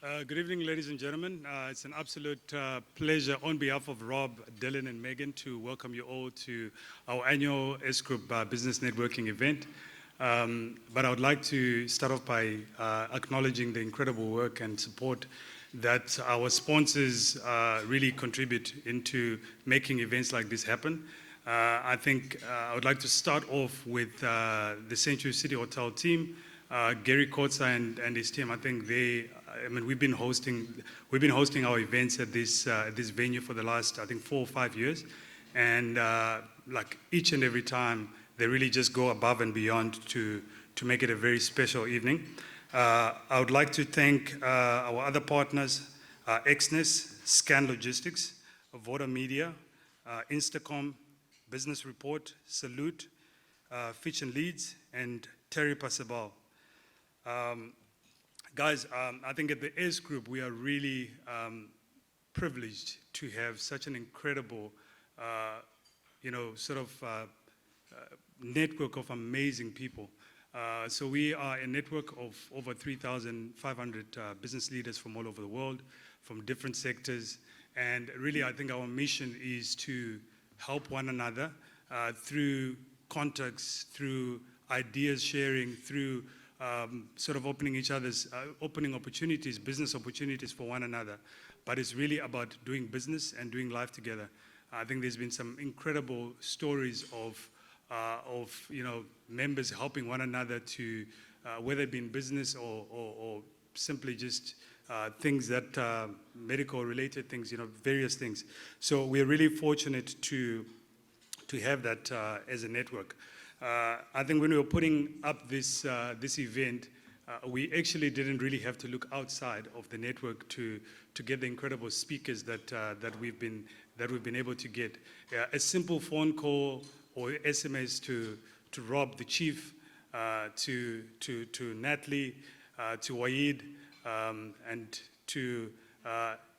Good evening, ladies and gentlemen. It's an absolute pleasure on behalf of Rob, Dylan, and Megan to welcome you all to our annual S Group Business Networking event. But I would like to start off by acknowledging the incredible work and support that our sponsors really contribute into making events like this happen. I think I would like to start off with the Century City Hotel team. Gary Kotza and his team, I think we've been hosting our events at this venue for the last, I think, 4 or 5 years, and like each and every time, they really just go above and beyond to make it a very special evening. I would like to thank our other partners, Xness, Scan Logistics, Voda Media, Instacom, Business Report, Salute, Fitch and Leeds, and Terry Pasabal. Guys, I think at the S Group, we are really privileged to have such an incredible, network of amazing people. So we are a network of over 3,500 business leaders from all over the world, from different sectors. And really, I think our mission is to help one another through contacts, through ideas sharing, through opening opportunities, business opportunities for one another. But it's really about doing business and doing life together. I think there's been some incredible stories of members helping one another to, whether it be in business or simply just things that, medical related things, various things. So we're really fortunate to have that as a network. I think when we were putting up this event, we actually didn't really have to look outside of the network to get the incredible speakers that we've been able to get. A simple phone call or SMS to Rob, the chief, to Natalie, to Waid, and to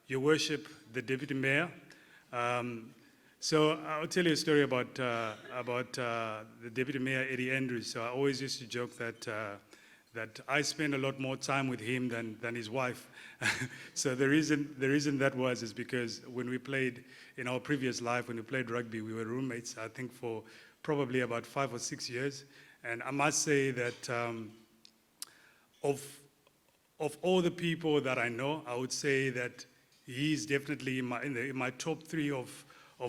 Your Worship, the Deputy Mayor. So I'll tell you a story about the Deputy Mayor, Eddie Andrews. So I always used to joke that I spend a lot more time with him than his wife. So the reason that is because when we played in our previous life, when we played rugby, we were roommates, I think, for probably about 5 or 6 years. And I must say that of all the people that I know, I would say that he's definitely in my top 3 of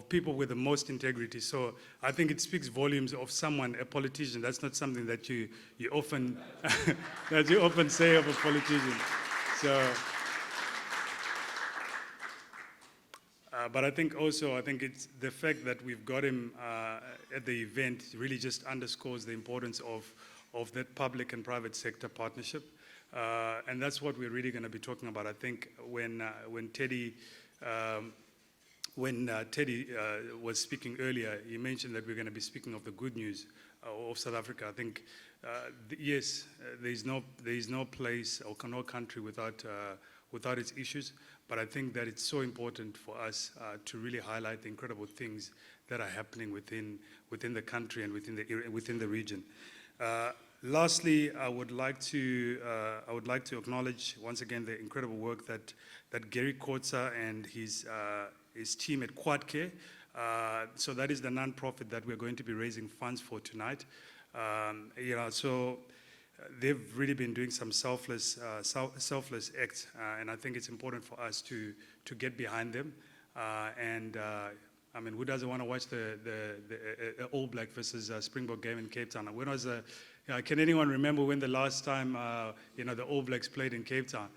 people with the most integrity. So I think it speaks volumes of someone, a politician. That's not something that you often that you often say of a politician. So, but I think it's the fact that we've got him at the event really just underscores the importance of that public and private sector partnership, and that's what we're really going to be talking about. I think when Teddy. When Teddy was speaking earlier, he mentioned that we're going to be speaking of the good news of South Africa. I think, yes, there is no place or no country without its issues, but I think that it's so important for us to really highlight the incredible things that are happening within the country and within the region. Lastly, I would like to acknowledge once again the incredible work that Gary Kotza and his team at QuadCare. So that is the non-profit that we're going to be raising funds for tonight. So they've really been doing some selfless acts, and I think it's important for us to get behind them. I mean, who doesn't want to watch the All Black versus Springbok game in Cape Town? Can anyone remember when the last time the All Blacks played in Cape Town?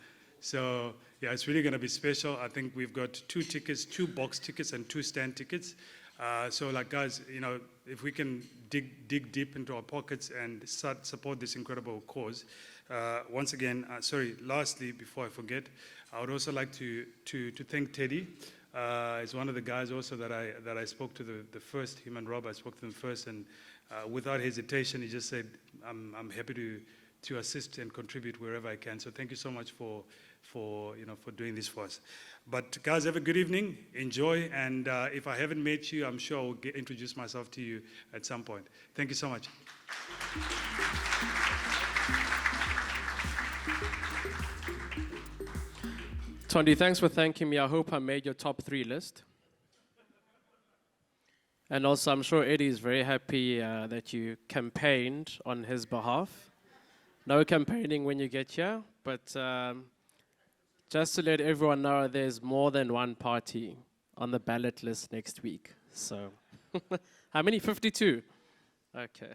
So yeah, it's really going to be special. I think we've got 2 tickets, 2 box tickets and 2 stand tickets. So like guys, if we can dig deep into our pockets and support this incredible cause. Once again, lastly, before I forget, I would also like to thank Teddy. He's one of the guys also that I spoke to the first, him and Rob, I spoke to them first, and without hesitation, he just said, I'm happy to assist and contribute wherever I can. So thank you so much for doing this for us. But guys, have a good evening, enjoy, and if I haven't met you, I'm sure I'll introduce myself to you at some point. Thank you so much. Tondi, thanks for thanking me. I hope I made your top 3 list. And also, I'm sure Eddie is very happy that you campaigned on his behalf. No campaigning when you get here, but just to let everyone know, there's more than one party on the ballot list next week. So, how many? 52? Okay.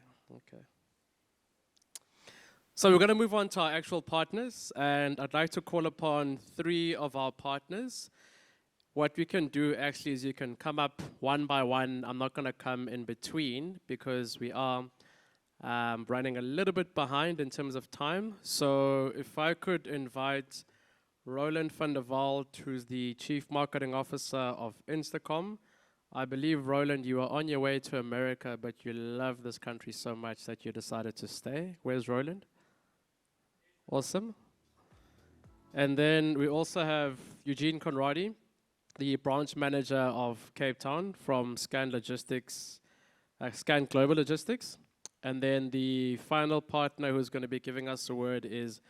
So we're going to move on to our actual partners, and I'd like to call upon 3 of our partners. What we can do actually is you can come up one by one. I'm not going to come in between because we are running a little bit behind in terms of time. So if I could invite Roland van der Walt, who's the Chief Marketing Officer of Instacom. I believe, Roland, you are on your way to America, but you love this country so much that you decided to stay. Where's Roland? Awesome. And then we also have Eugene Conradi, the branch manager of Cape Town from Scan Global Logistics. And then the final partner who's going to be giving us the word is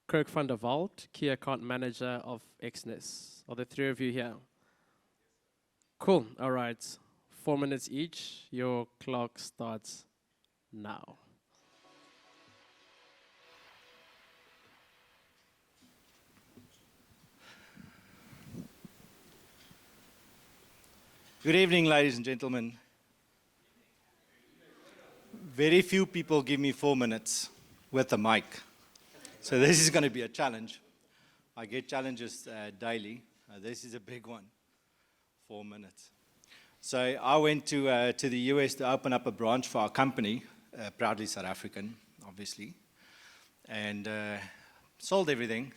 Kirk van der Walt, Key Account Manager of Xness. Are the 3 of you here? Cool. All right. 4 minutes each. Your clock starts now. Good evening, ladies and gentlemen. Very few people give me 4 minutes with a mic. So this is going to be a challenge. I get challenges daily. This is a big one, 4 minutes. So I went to the US to open up a branch for our company, proudly South African, obviously, and sold everything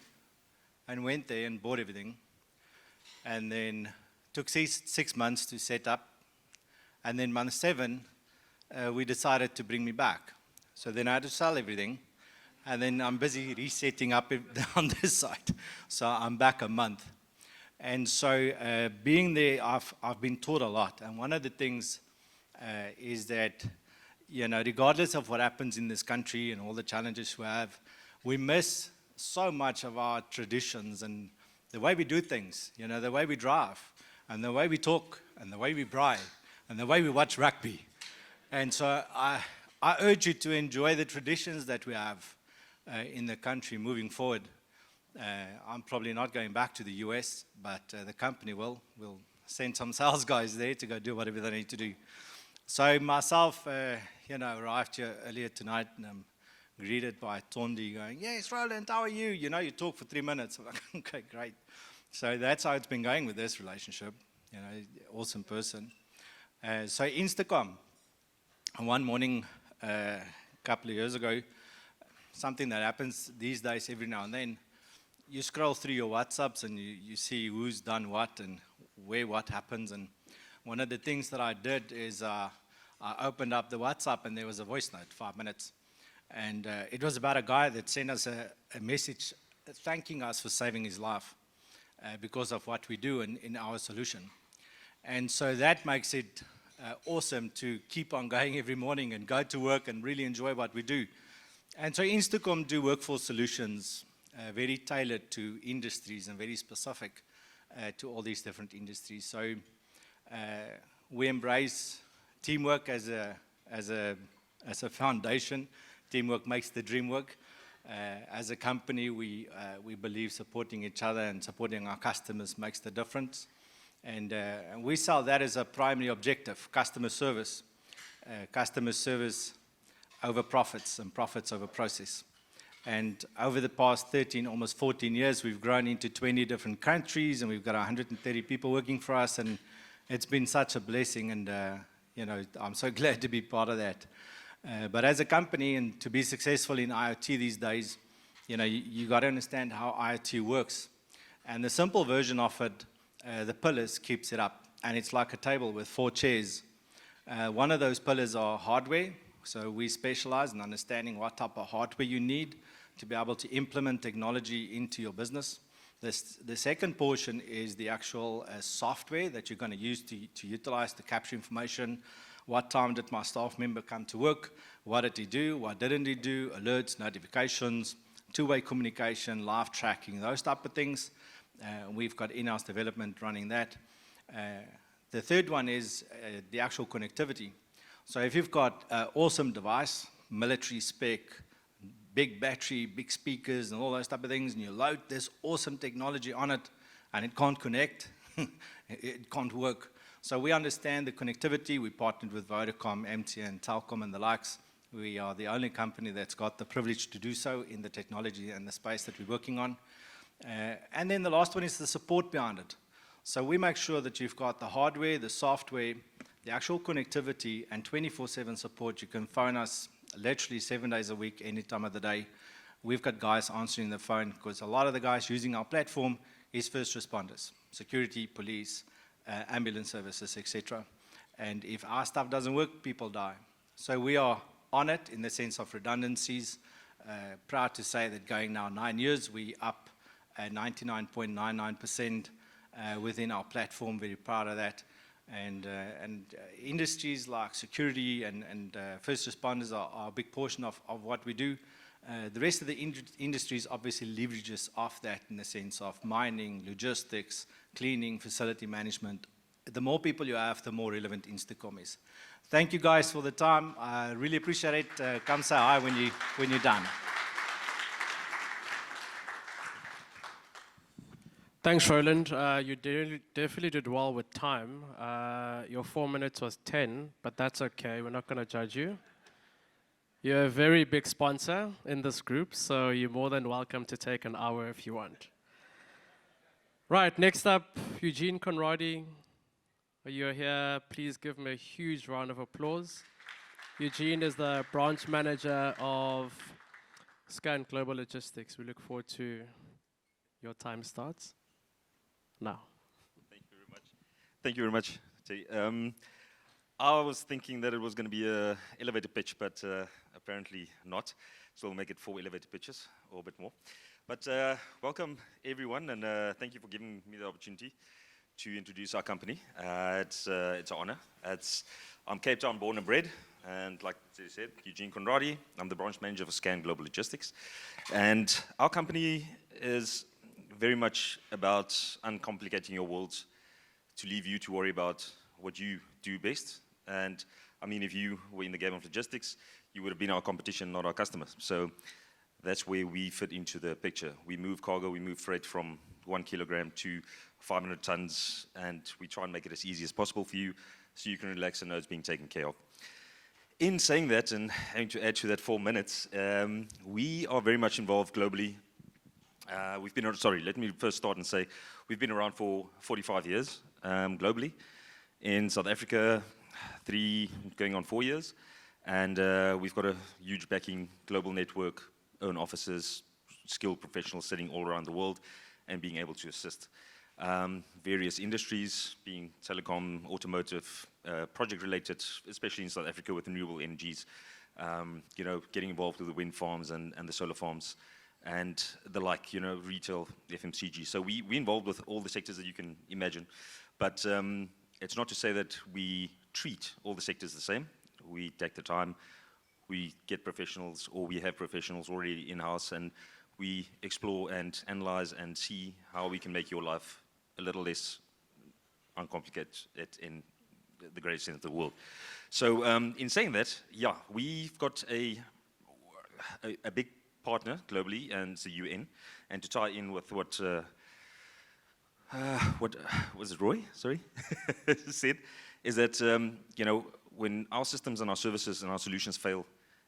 and went there and bought everything. And then took 6 months to set up. And then month 7, we decided to bring me back. So then I had to sell everything. And then I'm busy resetting up on this side. So I'm back a month. And so being there, I've been taught a lot. And one of the things is that, regardless of what happens in this country and all the challenges we have, we miss so much of our traditions and the way we do things, the way we drive, and the way we talk, and the way we braai, and the way we watch rugby. And so I urge you to enjoy the traditions that we have in the country moving forward. I'm probably not going back to the US, but the company will send some sales guys there to go do whatever they need to do. So myself, arrived here earlier tonight, and I'm greeted by Tondi going, "Yes, Roland, how are you?" You talk for 3 minutes. I'm like, okay, great. So that's how it's been going with this relationship. Awesome person. So Instacom, one morning a couple of years ago, something that happens these days every now and then, you scroll through your WhatsApps and you see who's done what and where what happens. And one of the things that I did is I opened up the WhatsApp and there was a voice note, 5 minutes. And it was about a guy that sent us a message thanking us for saving his life because of what we do in our solution. And so that makes it awesome to keep on going every morning and go to work and really enjoy what we do. And so Instacom do workforce solutions very tailored to industries and very specific to all these different industries. So we embrace teamwork as a foundation. Teamwork makes the dream work. As a company, we believe supporting each other and supporting our customers makes the difference. And we sell that as a primary objective, customer service. Customer service over profits and profits over process. And over the past 13, almost 14 years, we've grown into 20 different countries, and we've got 130 people working for us, and it's been such a blessing, and I'm so glad to be part of that. But as a company, and to be successful in IoT these days, you got to understand how IoT works. And the simple version of it, the pillars keeps it up, and it's like a table with 4 chairs. One of those pillars are hardware. So we specialize in understanding what type of hardware you need to be able to implement technology into your business. The second portion is the actual software that you're going to use to utilize to capture information. What time did my staff member come to work? What did he do? What didn't he do? Alerts, notifications, two-way communication, live tracking, those type of things. We've got in-house development running that. The third one is the actual connectivity. So if you've got an awesome device, military spec, big battery, big speakers, and all those type of things, and you load this awesome technology on it, and it can't connect, it can't work. So we understand the connectivity. We partnered with Vodacom, MTN, Telkom, and the likes. We are the only company that's got the privilege to do so in the technology and the space that we're working on. And then the last one is the support behind it. So we make sure that you've got the hardware, the software, the actual connectivity, and 24/7 support. You can phone us literally 7 days a week, any time of the day. We've got guys answering the phone, because a lot of the guys using our platform is first responders, security, police, ambulance services, etc. And if our stuff doesn't work, people die. So we are on it in the sense of redundancies. Proud to say that going now 9 years, we up 99.99% within our platform. Very proud of that. And industries like security and first responders are a big portion of what we do. The rest of the industries obviously leverages off that in the sense of mining, logistics, cleaning, facility management. The more people you have, the more relevant Instacom is. Thank you guys for the time. I really appreciate it. Come say hi when you're done. Thanks, Roland. You definitely did well with time. Your 4 minutes was 10, but that's okay. We're not going to judge you. You're a very big sponsor in this group, so you're more than welcome to take an hour if you want. Right, next up, Eugene Conradi. You're here. Please give him a huge round of applause. Eugene is the branch manager of Scan Global Logistics. We look forward to your time starts now. Thank you very much. Thank you very much. I was thinking that it was going to be an elevator pitch, but apparently not. So we'll make it 4 elevator pitches or a bit more. But welcome, everyone, and thank you for giving me the opportunity to introduce our company. It's an honor. I'm Cape Town born and bred, and like they said, Eugene Conradi. I'm the branch manager for Scan Global Logistics. And our company is very much about uncomplicating your world to leave you to worry about what you do best. And I mean, if you were in the game of logistics, you would have been our competition, not our customers. So that's where we fit into the picture. We move cargo, we move freight from 1 kilogram to 500 tons, and we try and make it as easy as possible for you so you can relax and know it's being taken care of. In saying that, and having to add to that 4 minutes, we are very much involved globally. Let me first start and say we've been around for 45 years globally. In South Africa, 3 going on 4 years. And we've got a huge backing global network, own offices, skilled professionals sitting all around the world and being able to assist. Various industries, being telecom, automotive, project-related, especially in South Africa with renewable energies, getting involved with the wind farms and the solar farms and the like, retail, FMCG. So we're involved with all the sectors that you can imagine. But it's not to say that we treat all the sectors the same. We take the time, we get professionals, or we have professionals already in-house, and we explore and analyze and see how we can make your life a little less uncomplicated in the greatest sense of the word. So in saying that, yeah, we've got a big partner globally, and it's the UN. And to tie in with what was it Roy? Sorry, said, is that when our systems and our services and our solutions fail,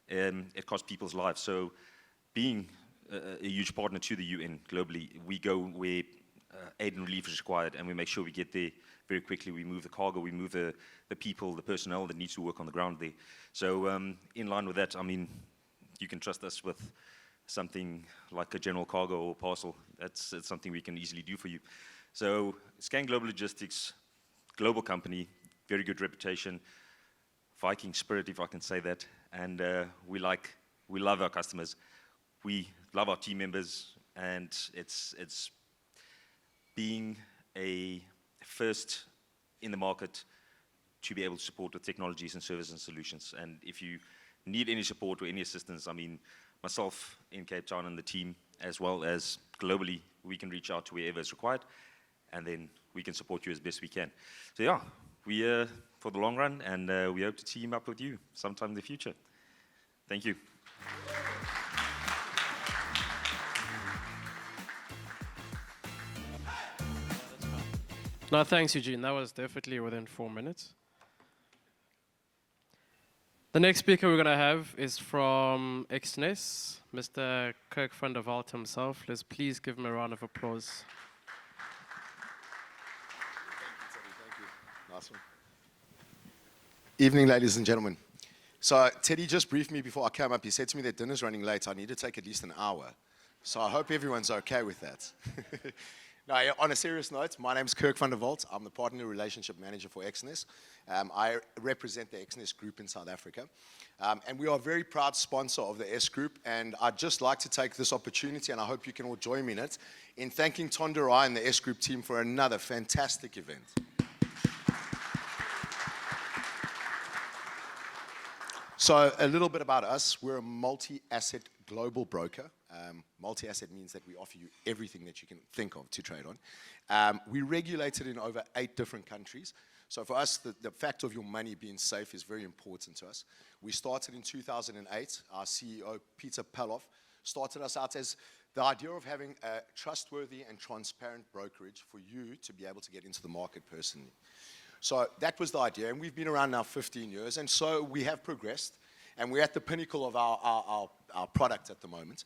it costs people's lives. So being a huge partner to the UN globally, we go where aid and relief is required, and we make sure we get there very quickly. We move the cargo, we move the people, the personnel that needs to work on the ground there. So in line with that, I mean, you can trust us with something like a general cargo or parcel. It's something we can easily do for you. So Scan Global Logistics, global company, very good reputation, Viking spirit, if I can say that, and we love our customers, we love our team members, and it's being a first in the market to be able to support with technologies and services and solutions. And if you need any support or any assistance, I mean, myself in Cape Town and the team as well as globally, we can reach out to wherever is required, and then we can support you as best we can. So yeah, we're here for the long run, and we hope to team up with you sometime in the future. Thank you. No, thanks, Eugene. That was definitely within 4 minutes. The next speaker we're going to have is from Exness, Mr. Kirk van der Walt himself. Let's please give him a round of applause. Thank you. Nice one. Evening, ladies and gentlemen. So Teddy just briefed me before I came up. He said to me that dinner's running late. I need to take at least an hour. So I hope everyone's okay with that. Now, on a serious note, my name's Kirk van der Walt. I'm the Partner Relationship Manager for Exness. I represent the Exness Group in South Africa. And we are a very proud sponsor of the S Group. And I'd just like to take this opportunity, and I hope you can all join me in it, in thanking Tonderai and the S Group team for another fantastic event. So a little bit about us. We're a multi-asset global broker. Multi-asset means that we offer you everything that you can think of to trade on. We're regulated in over 8 different countries. So for us, the fact of your money being safe is very important to us. We started in 2008. Our CEO, Peter Palloff, started us out as the idea of having a trustworthy and transparent brokerage for you to be able to get into the market personally. So that was the idea, and we've been around now 15 years, and so we have progressed, and we're at the pinnacle of our product at the moment.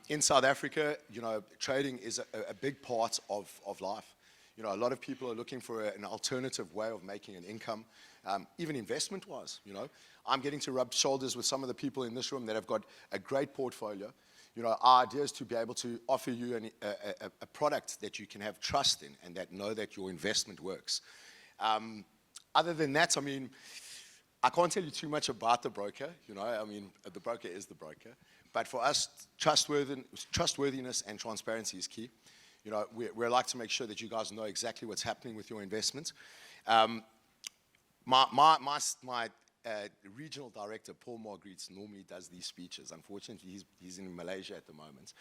In South Africa, you know, trading is a big part of life. You know, a lot of people are looking for an alternative way of making an income, even investment-wise, you know. I'm getting to rub shoulders with some of the people in this room that have got a great portfolio. You know, our idea is to be able to offer you a product that you can have trust in and that know that your investment works. Other than that, I mean, I can't tell you too much about the broker, you know, I mean, the broker is the broker. But for us, trustworthiness and transparency is key. You know, we like to make sure that you guys know exactly what's happening with your investments. My regional director, Paul Margriets, normally does these speeches. Unfortunately, he's in Malaysia at the moment.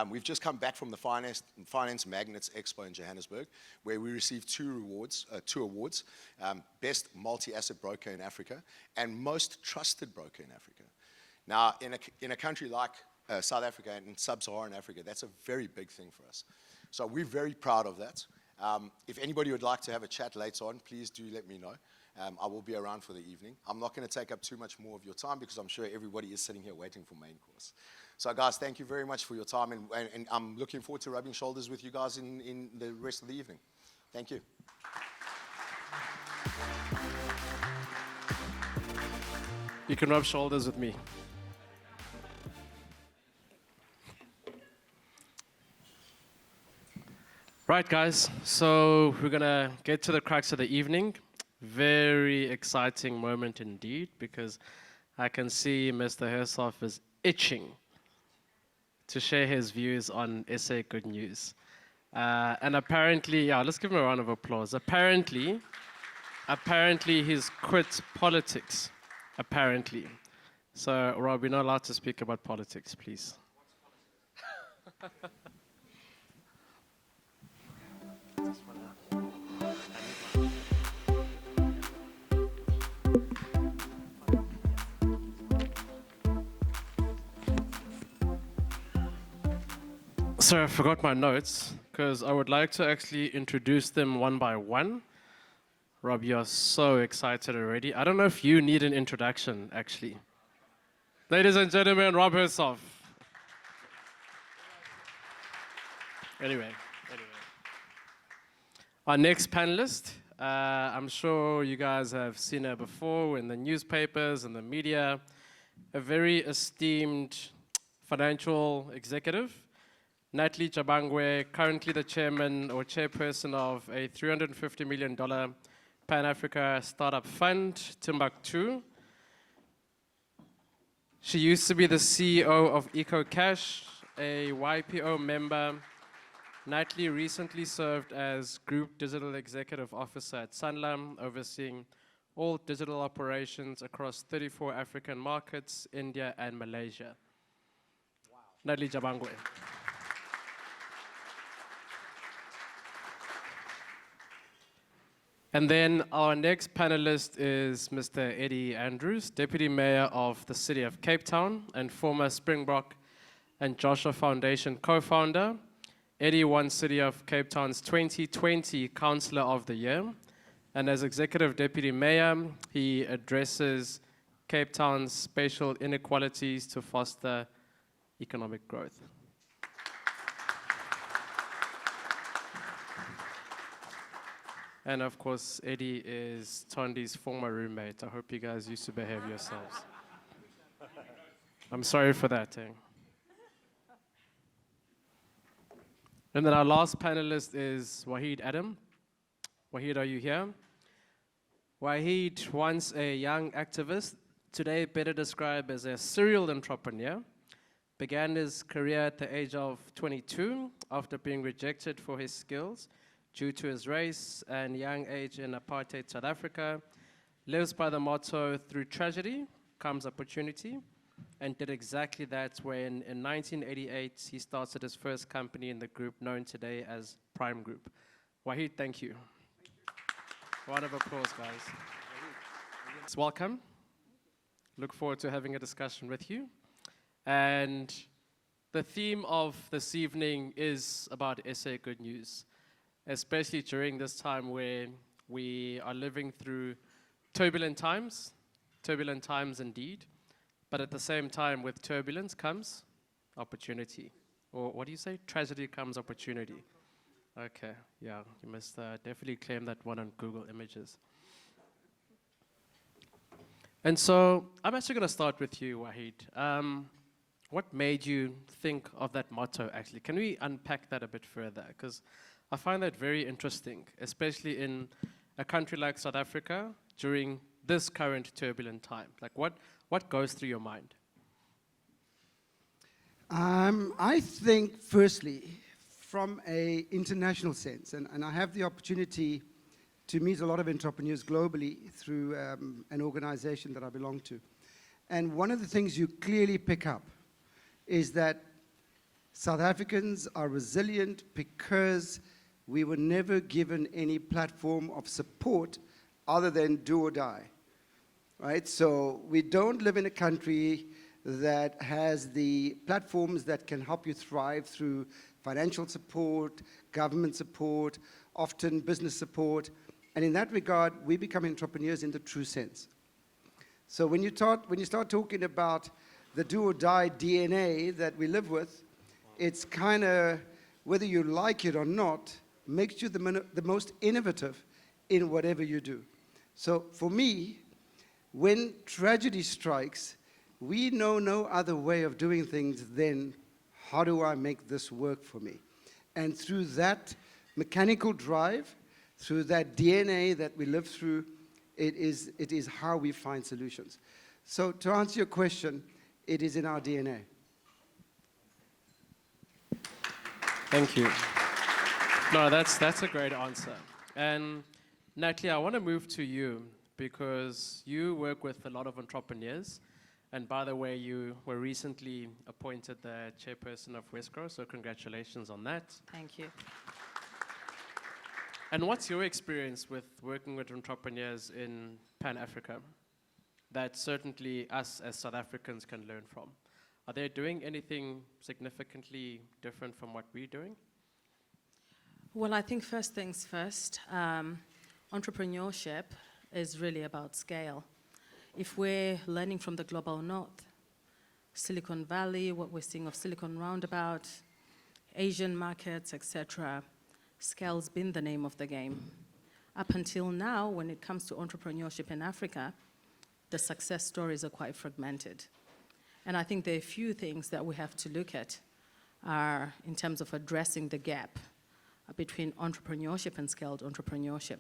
We've just come back from the Finance Magnates Expo in Johannesburg, where we received 2 awards, Best Multi-Asset Broker in Africa and Most Trusted Broker in Africa. Now, in a country like South Africa and in sub-Saharan Africa, that's a very big thing for us. So we're very proud of that. If anybody would like to have a chat later on, please do let me know. I will be around for the evening. I'm not going to take up too much more of your time because I'm sure everybody is sitting here waiting for main course. So guys, thank you very much for your time, and I'm looking forward to rubbing shoulders with you guys in the rest of the evening. Thank you. You can rub shoulders with me. Right, guys, so we're going to get to the crux of the evening. Very exciting moment indeed, because I can see Mr. Hersoff is itching to share his views on SA Good News. And apparently, yeah, let's give him a round of applause. Apparently he's quit politics, apparently. So, Rob, we're not allowed to speak about politics, please. So I forgot my notes, because I would like to actually introduce them one by one. Rob, you're so excited already. I don't know if you need an introduction, actually. Ladies and gentlemen, Rob Hersoff. Anyway. Our next panelist, I'm sure you guys have seen her before in the newspapers and the media. A very esteemed financial executive. Natalie Jabangwe, currently the chairman or chairperson of a $350 million Pan-Africa startup fund, Timbuktu. She used to be the CEO of EcoCash, a YPO member. Natalie recently served as Group Digital Executive Officer at Sanlam, overseeing all digital operations across 34 African markets, India and Malaysia. Wow. Natalie Jabangwe. And then our next panelist is Mr. Eddie Andrews, Deputy Mayor of the City of Cape Town and former Springbok and Joshua Foundation co-founder. Eddie won City of Cape Town's 2020 Councillor of the Year. And as Executive Deputy Mayor, he addresses Cape Town's spatial inequalities to foster economic growth. And of course, Eddie is Tondi's former roommate. I hope you guys used to behave yourselves. I'm sorry for that. And then our last panelist is Wahid Adam. Wahid, are you here? Wahid, once a young activist, today better described as a serial entrepreneur, began his career at the age of 22 after being rejected for his skills due to his race and young age in apartheid South Africa, lives by the motto, through tragedy comes opportunity, and did exactly that when in 1988 he started his first company in the group known today as Prime Group. Wahid, thank you. Round of applause, guys. Welcome. Look forward to having a discussion with you. And the theme of this evening is about SA Good News, especially during this time where we are living through turbulent times indeed, but at the same time with turbulence comes opportunity. Or what do you say? Tragedy comes opportunity. Okay, yeah, you must definitely claim that one on Google Images. And so I'm actually going to start with you, Wahid. What made you think of that motto, actually? Can we unpack that a bit further? Because I find that very interesting, especially in a country like South Africa during this current turbulent time. Like, what goes through your mind? I think, firstly, from an international sense, and I have the opportunity to meet a lot of entrepreneurs globally through an organization that I belong to. And one of the things you clearly pick up is that South Africans are resilient because we were never given any platform of support other than do or die, right? So we don't live in a country that has the platforms that can help you thrive through financial support, government support, often business support. And in that regard, we become entrepreneurs in the true sense. So when you start talking about the do or die DNA that we live with, it's kind of, whether you like it or not, makes you the most innovative in whatever you do. So for me, when tragedy strikes, we know no other way of doing things than how do I make this work for me? And through that mechanical drive, through that DNA that we live through, it is how we find solutions. So to answer your question, it is in our DNA. Thank you. No, that's a great answer. And Natalie, I want to move to you because you work with a lot of entrepreneurs. And by the way, you were recently appointed the chairperson of Westgrow, so congratulations on that. Thank you. And what's your experience with working with entrepreneurs in Pan-Africa that certainly us as South Africans can learn from? Are they doing anything significantly different from what we're doing? Well, I think first things first, entrepreneurship is really about scale. If we're learning from the global north, Silicon Valley, what we're seeing of Silicon Roundabout, Asian markets, etc., scale's been the name of the game. Up until now, when it comes to entrepreneurship in Africa, the success stories are quite fragmented. And I think there are a few things that we have to look at in terms of addressing the gap between entrepreneurship and scaled entrepreneurship.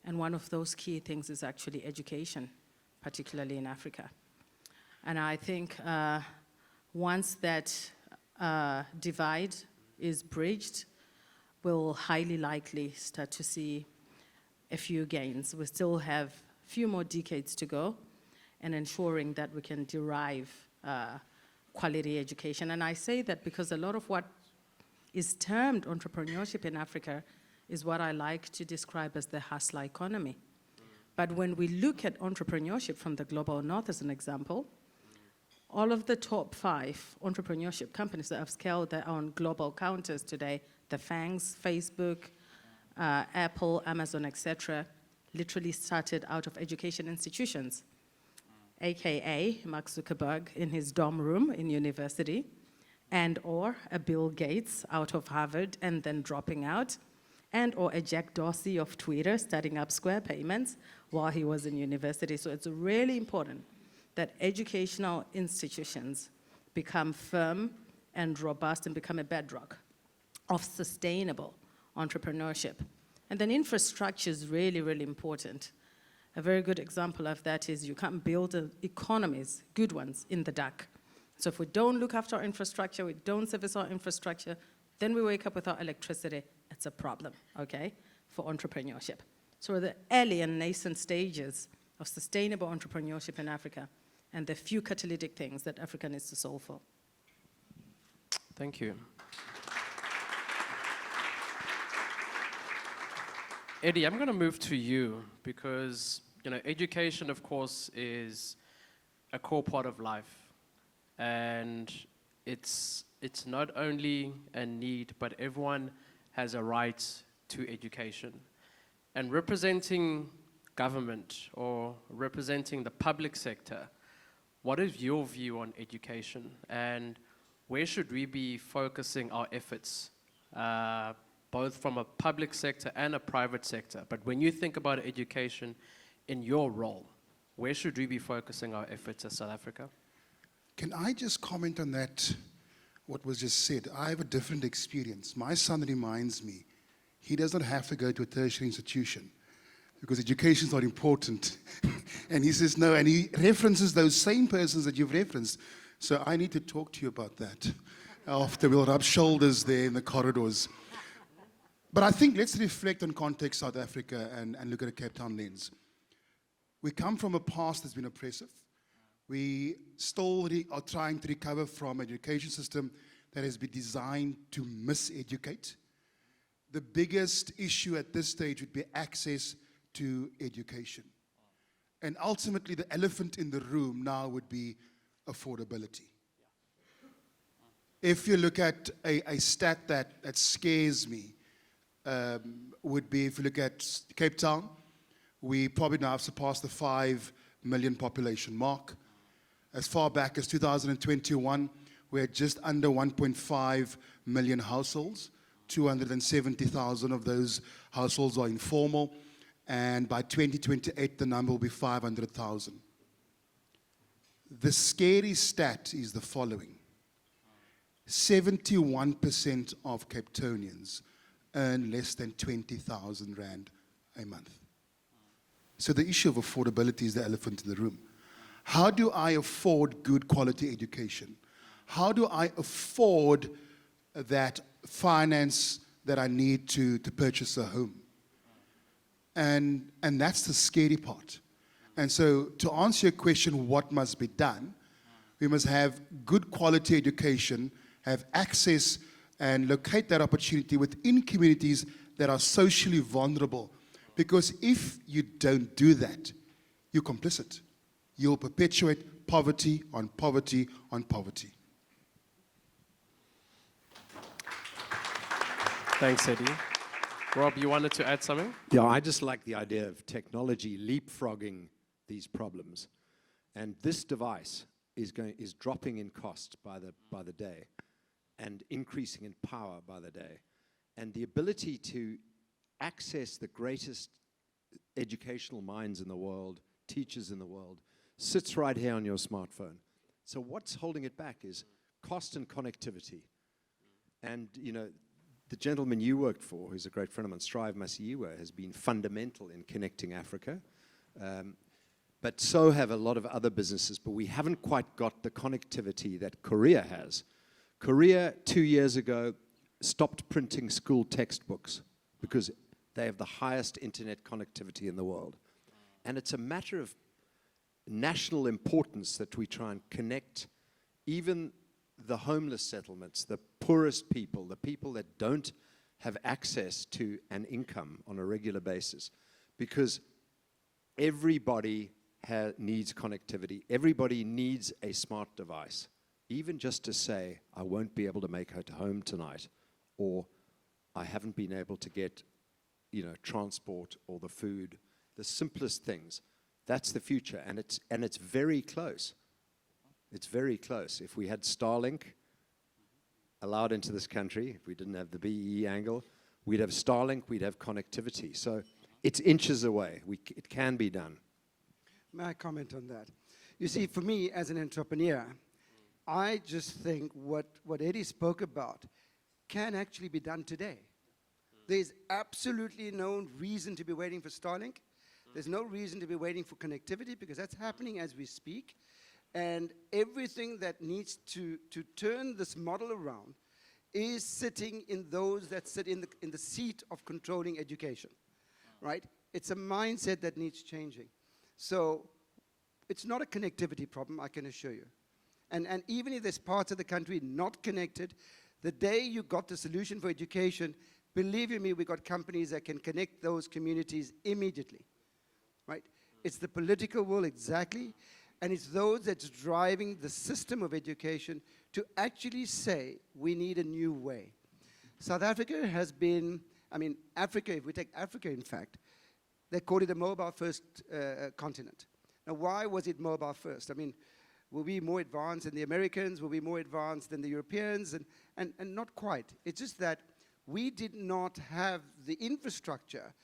And one of those key things is actually education, particularly in Africa. And I think once that divide is bridged, we'll highly likely start to see a few gains. We still have a few more decades to go in ensuring that we can derive quality education. And I say that because a lot of what is termed entrepreneurship in Africa is what I like to describe as the hustler economy. But when we look at entrepreneurship from the global north as an example, all of the top 5 entrepreneurship companies that have scaled their own global counters today, the FANGs, Facebook, Apple, Amazon, etc., literally started out of education institutions, aka Mark Zuckerberg in his dorm room in university, and or a Bill Gates out of Harvard and then dropping out, and or a Jack Dorsey of Twitter starting up Square Payments while he was in university. So it's really important that educational institutions become firm and robust and become a bedrock of sustainable entrepreneurship. And then infrastructure is really, really important. A very good example of that is you can't build economies, good ones, in the dark. So if we don't look after our infrastructure, we don't service our infrastructure, then we wake up without electricity, it's a problem, okay, for entrepreneurship. So we're the early and nascent stages of sustainable entrepreneurship in Africa, and the few catalytic things that Africa needs to solve for. Thank you. Eddie, I'm going to move to you because, education, of course, is a core part of life. And it's not only a need, but everyone has a right to education. And representing government or representing the public sector, what is your view on education? And where should we be focusing our efforts, both from a public sector and a private sector? But when you think about education in your role, where should we be focusing our efforts as South Africa? Can I just comment on that, what was just said? I have a different experience. My son reminds me, he does not have to go to a tertiary institution because education is not important. And he says no, and he references those same persons that you've referenced. So I need to talk to you about that after we'll rub shoulders there in the corridors. But I think let's reflect on context South Africa and look at a Cape Town lens. We come from a past that's been oppressive. We still are trying to recover from an education system that has been designed to miseducate. The biggest issue at this stage would be access to education. And ultimately, the elephant in the room now would be affordability. If you look at a stat that scares me, would be if you look at Cape Town, we probably now have surpassed the 5 million population mark. As far back as 2021, we had just under 1.5 million households. 270,000 of those households are informal. And by 2028, the number will be 500,000. The scary stat is the following. 71% of Cape Townians earn less than 20,000 Rand a month. So the issue of affordability is the elephant in the room. How do I afford good quality education? How do I afford that finance that I need to purchase a home? And that's the scary part. And so to answer your question, what must be done? We must have good quality education, have access and locate that opportunity within communities that are socially vulnerable. Because if you don't do that, you're complicit. You'll perpetuate poverty on poverty on poverty. Thanks, Eddie. Rob, you wanted to add something? Yeah, I just like the idea of technology leapfrogging these problems. And this device is dropping in cost by the day and increasing in power by the day. And the ability to access the greatest educational minds in the world, teachers in the world, sits right here on your smartphone. So what's holding it back is cost and connectivity. And, the gentleman you worked for, who's a great friend of mine, Strive Masiyiwa, has been fundamental in connecting Africa. But so have a lot of other businesses, but we haven't quite got the connectivity that Korea has. Korea, 2 years ago, stopped printing school textbooks because they have the highest internet connectivity in the world. And it's a matter of national importance that we try and connect even the homeless settlements, the poorest people, the people that don't have access to an income on a regular basis, because everybody needs connectivity. Everybody needs a smart device, even just to say, I won't be able to make it home tonight, or I haven't been able to get, transport or the food, the simplest things. That's the future, and it's very close. It's very close. If we had Starlink allowed into this country, if we didn't have the BEE angle, we'd have Starlink, we'd have connectivity. So it's inches away. It can be done. May I comment on that? You see, for me, as an entrepreneur, I just think what Eddie spoke about can actually be done today. There's absolutely no reason to be waiting for Starlink. There's no reason to be waiting for connectivity, because that's happening as we speak. And everything that needs to turn this model around is sitting in those that sit in the seat of controlling education, right? It's a mindset that needs changing. So it's not a connectivity problem, I can assure you. And even if there's parts of the country not connected, the day you got the solution for education, believe you me, we got companies that can connect those communities immediately, right? It's the political will, exactly, and it's those that's driving the system of education to actually say, we need a new way. South Africa has been, Africa, if we take Africa, in fact, they called it a mobile-first continent. Now, why was it mobile-first? Were we more advanced than the Americans? Were we more advanced than the Europeans? And not quite. It's just that we did not have the infrastructure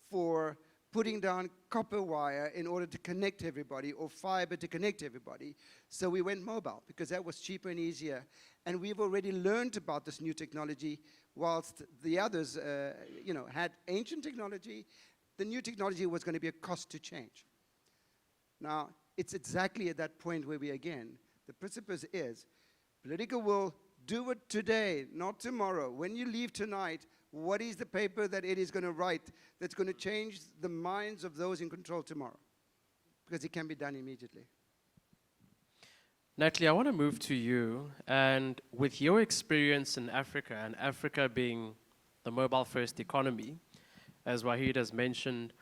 for putting down copper wire in order to connect everybody, or fiber to connect everybody. So we went mobile, because that was cheaper and easier. And we've already learned about this new technology, whilst the others had ancient technology. The new technology was going to be a cost to change. Now, it's exactly at that point where the precipice is, political will, do it today, not tomorrow. When you leave tonight, what is the paper that it is going to write that's going to change the minds of those in control tomorrow? Because it can be done immediately. Natalie, I want to move to you, and with your experience in Africa, and Africa being the mobile-first economy, as Wahid has mentioned,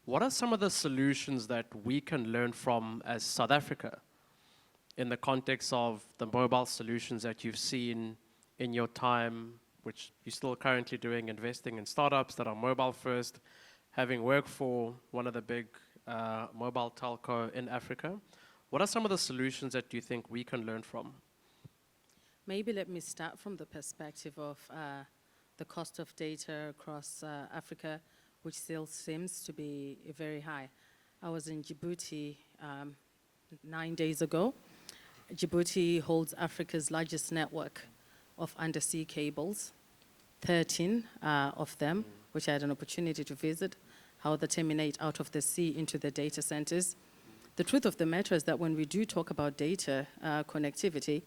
what are some of the solutions that we can learn from as South Africa in the context of the mobile solutions that you've seen in your time, which you're still currently doing, investing in startups that are mobile-first, having worked for one of the big mobile telco in Africa? What are some of the solutions that you think we can learn from? Maybe let me start from the perspective of the cost of data across Africa, which still seems to be very high. I was in Djibouti 9 days ago. Djibouti holds Africa's largest network of undersea cables, 13 of them, which I had an opportunity to visit, how they terminate out of the sea into the data centers. The truth of the matter is that when we do talk about data connectivity,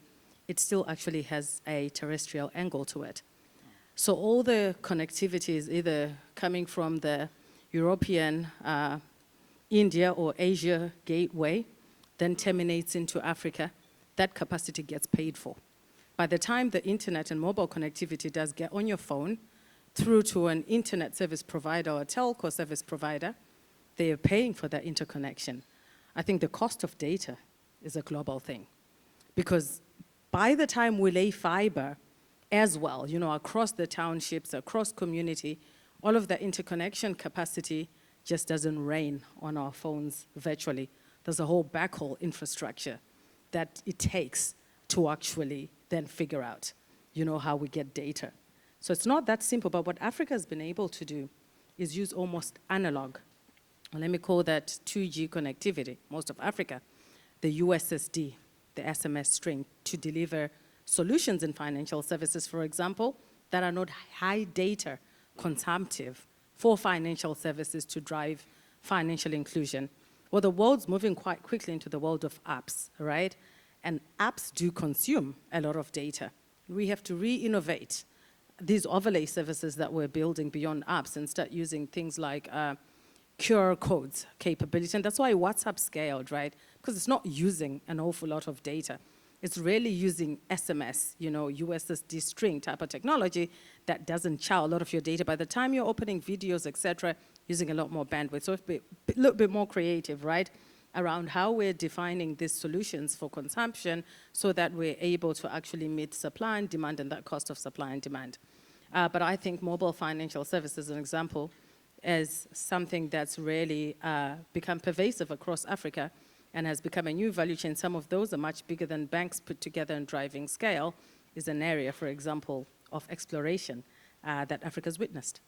it still actually has a terrestrial angle to it. So all the connectivity is either coming from the European, India or Asia gateway, then terminates into Africa. That capacity gets paid for. By the time the internet and mobile connectivity does get on your phone, through to an internet service provider or a telco service provider, they are paying for that interconnection. I think the cost of data is a global thing. Because by the time we lay fiber as well, across the townships, across community, all of that interconnection capacity just doesn't rain on our phones virtually. There's a whole backhaul infrastructure that it takes to actually then figure out, how we get data. So it's not that simple, but what Africa has been able to do is use almost analog, let me call that 2G connectivity, most of Africa, the USSD, the SMS string, to deliver solutions in financial services, for example, that are not high data consumptive for financial services to drive financial inclusion. Well, the world's moving quite quickly into the world of apps, right? And apps do consume a lot of data. We have to re-innovate these overlay services that we're building beyond apps and start using things like QR codes capability. And that's why WhatsApp scaled, right? Because it's not using an awful lot of data. It's really using SMS, USSD string type of technology that doesn't chow a lot of your data. By the time you're opening videos, etc., using a lot more bandwidth. So a little bit more creative, right, around how we're defining these solutions for consumption so that we're able to actually meet supply and demand and that cost of supply and demand. But I think mobile financial services, as an example, is something that's really become pervasive across Africa and has become a new value chain. Some of those are much bigger than banks put together and driving scale, is an area, for example, of exploration that Africa's witnessed.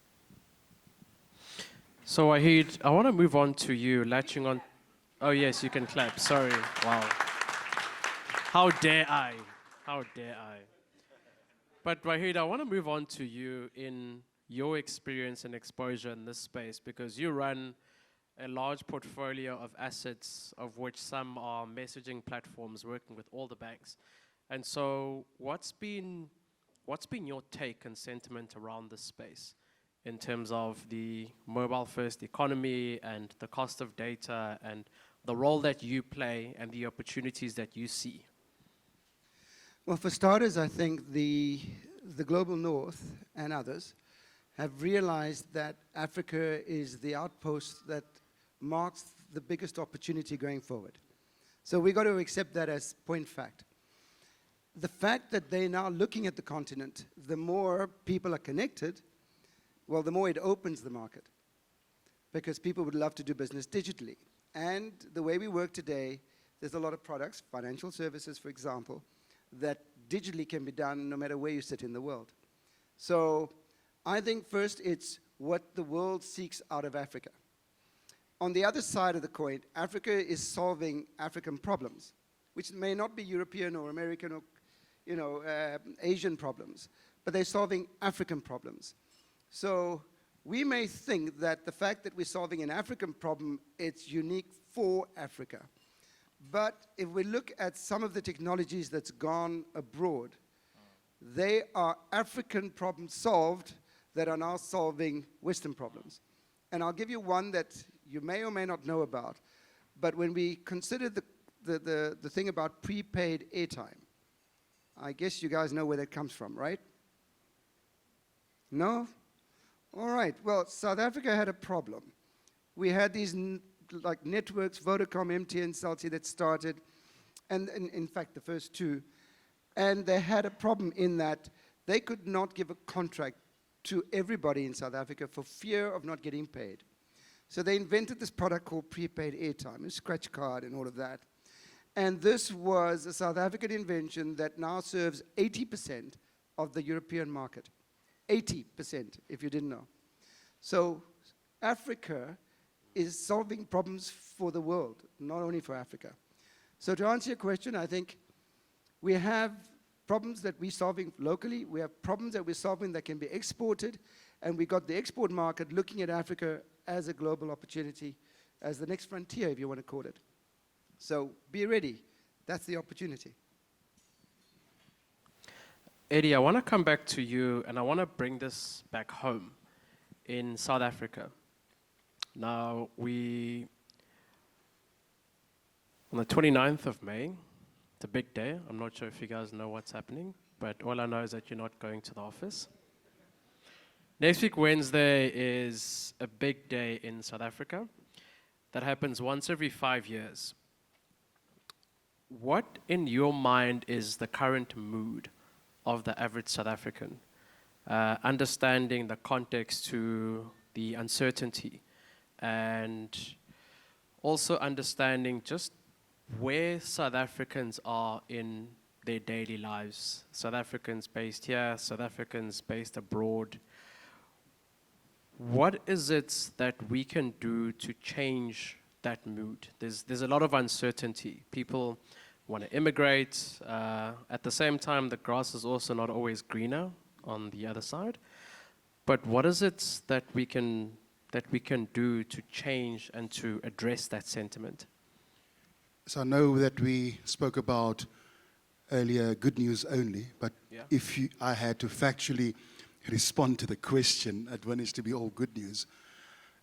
So Wahid, I want to move on to you, latching on. Oh yes, you can clap, sorry, wow. How dare I, how dare I. But Wahid, I want to move on to you in your experience and exposure in this space, because you run a large portfolio of assets, of which some are messaging platforms working with all the banks. And so what's been your take and sentiment around this space in terms of the mobile first economy and the cost of data and the role that you play and the opportunities that you see? Well, for starters, I think the global north and others have realized that Africa is the outpost that marks the biggest opportunity going forward. So we've got to accept that as point fact. The fact that they're now looking at the continent, the more people are connected, well, the more it opens the market, because people would love to do business digitally. And the way we work today, there's a lot of products, financial services, for example, that digitally can be done no matter where you sit in the world. So I think first it's what the world seeks out of Africa. On the other side of the coin, Africa is solving African problems, which may not be European or American or Asian problems, but they're solving African problems. So we may think that the fact that we're solving an African problem, it's unique for Africa. But if we look at some of the technologies that's gone abroad, they are African problems solved that are now solving Western problems. And I'll give you one that you may or may not know about, but when we consider the thing about prepaid airtime, I guess you guys know where that comes from, right? No? All right, well, South Africa had a problem. We had these like networks, Vodacom, MTN, Celti, that started, and in fact, the first two, and they had a problem in that they could not give a contract to everybody in South Africa for fear of not getting paid. So they invented this product called prepaid airtime, a scratch card and all of that. And this was a South African invention that now serves 80% of the European market. 80%, if you didn't know. So Africa is solving problems for the world, not only for Africa. So to answer your question, I think we have problems that we're solving locally, we have problems that we're solving that can be exported, and we got the export market looking at Africa as a global opportunity, as the next frontier, if you want to call it. So be ready, that's the opportunity. Eddie, I want to come back to you, and I want to bring this back home in South Africa. Now, on the 29th of May, it's a big day. I'm not sure if you guys know what's happening, but all I know is that you're not going to the office. Next week, Wednesday, is a big day in South Africa that happens once every 5 years. What, in your mind, is the current mood of the average South African? Understanding the context to the uncertainty, and also understanding just where South Africans are in their daily lives. South Africans based here, South Africans based abroad. What is it that we can do to change that mood? There's a lot of uncertainty. People want to immigrate. At the same time, the grass is also not always greener on the other side. But what is it that we can do to change and to address that sentiment? So I know that we spoke about earlier good news only, but Yeah. if I had to factually respond to the question, it needs to be all good news.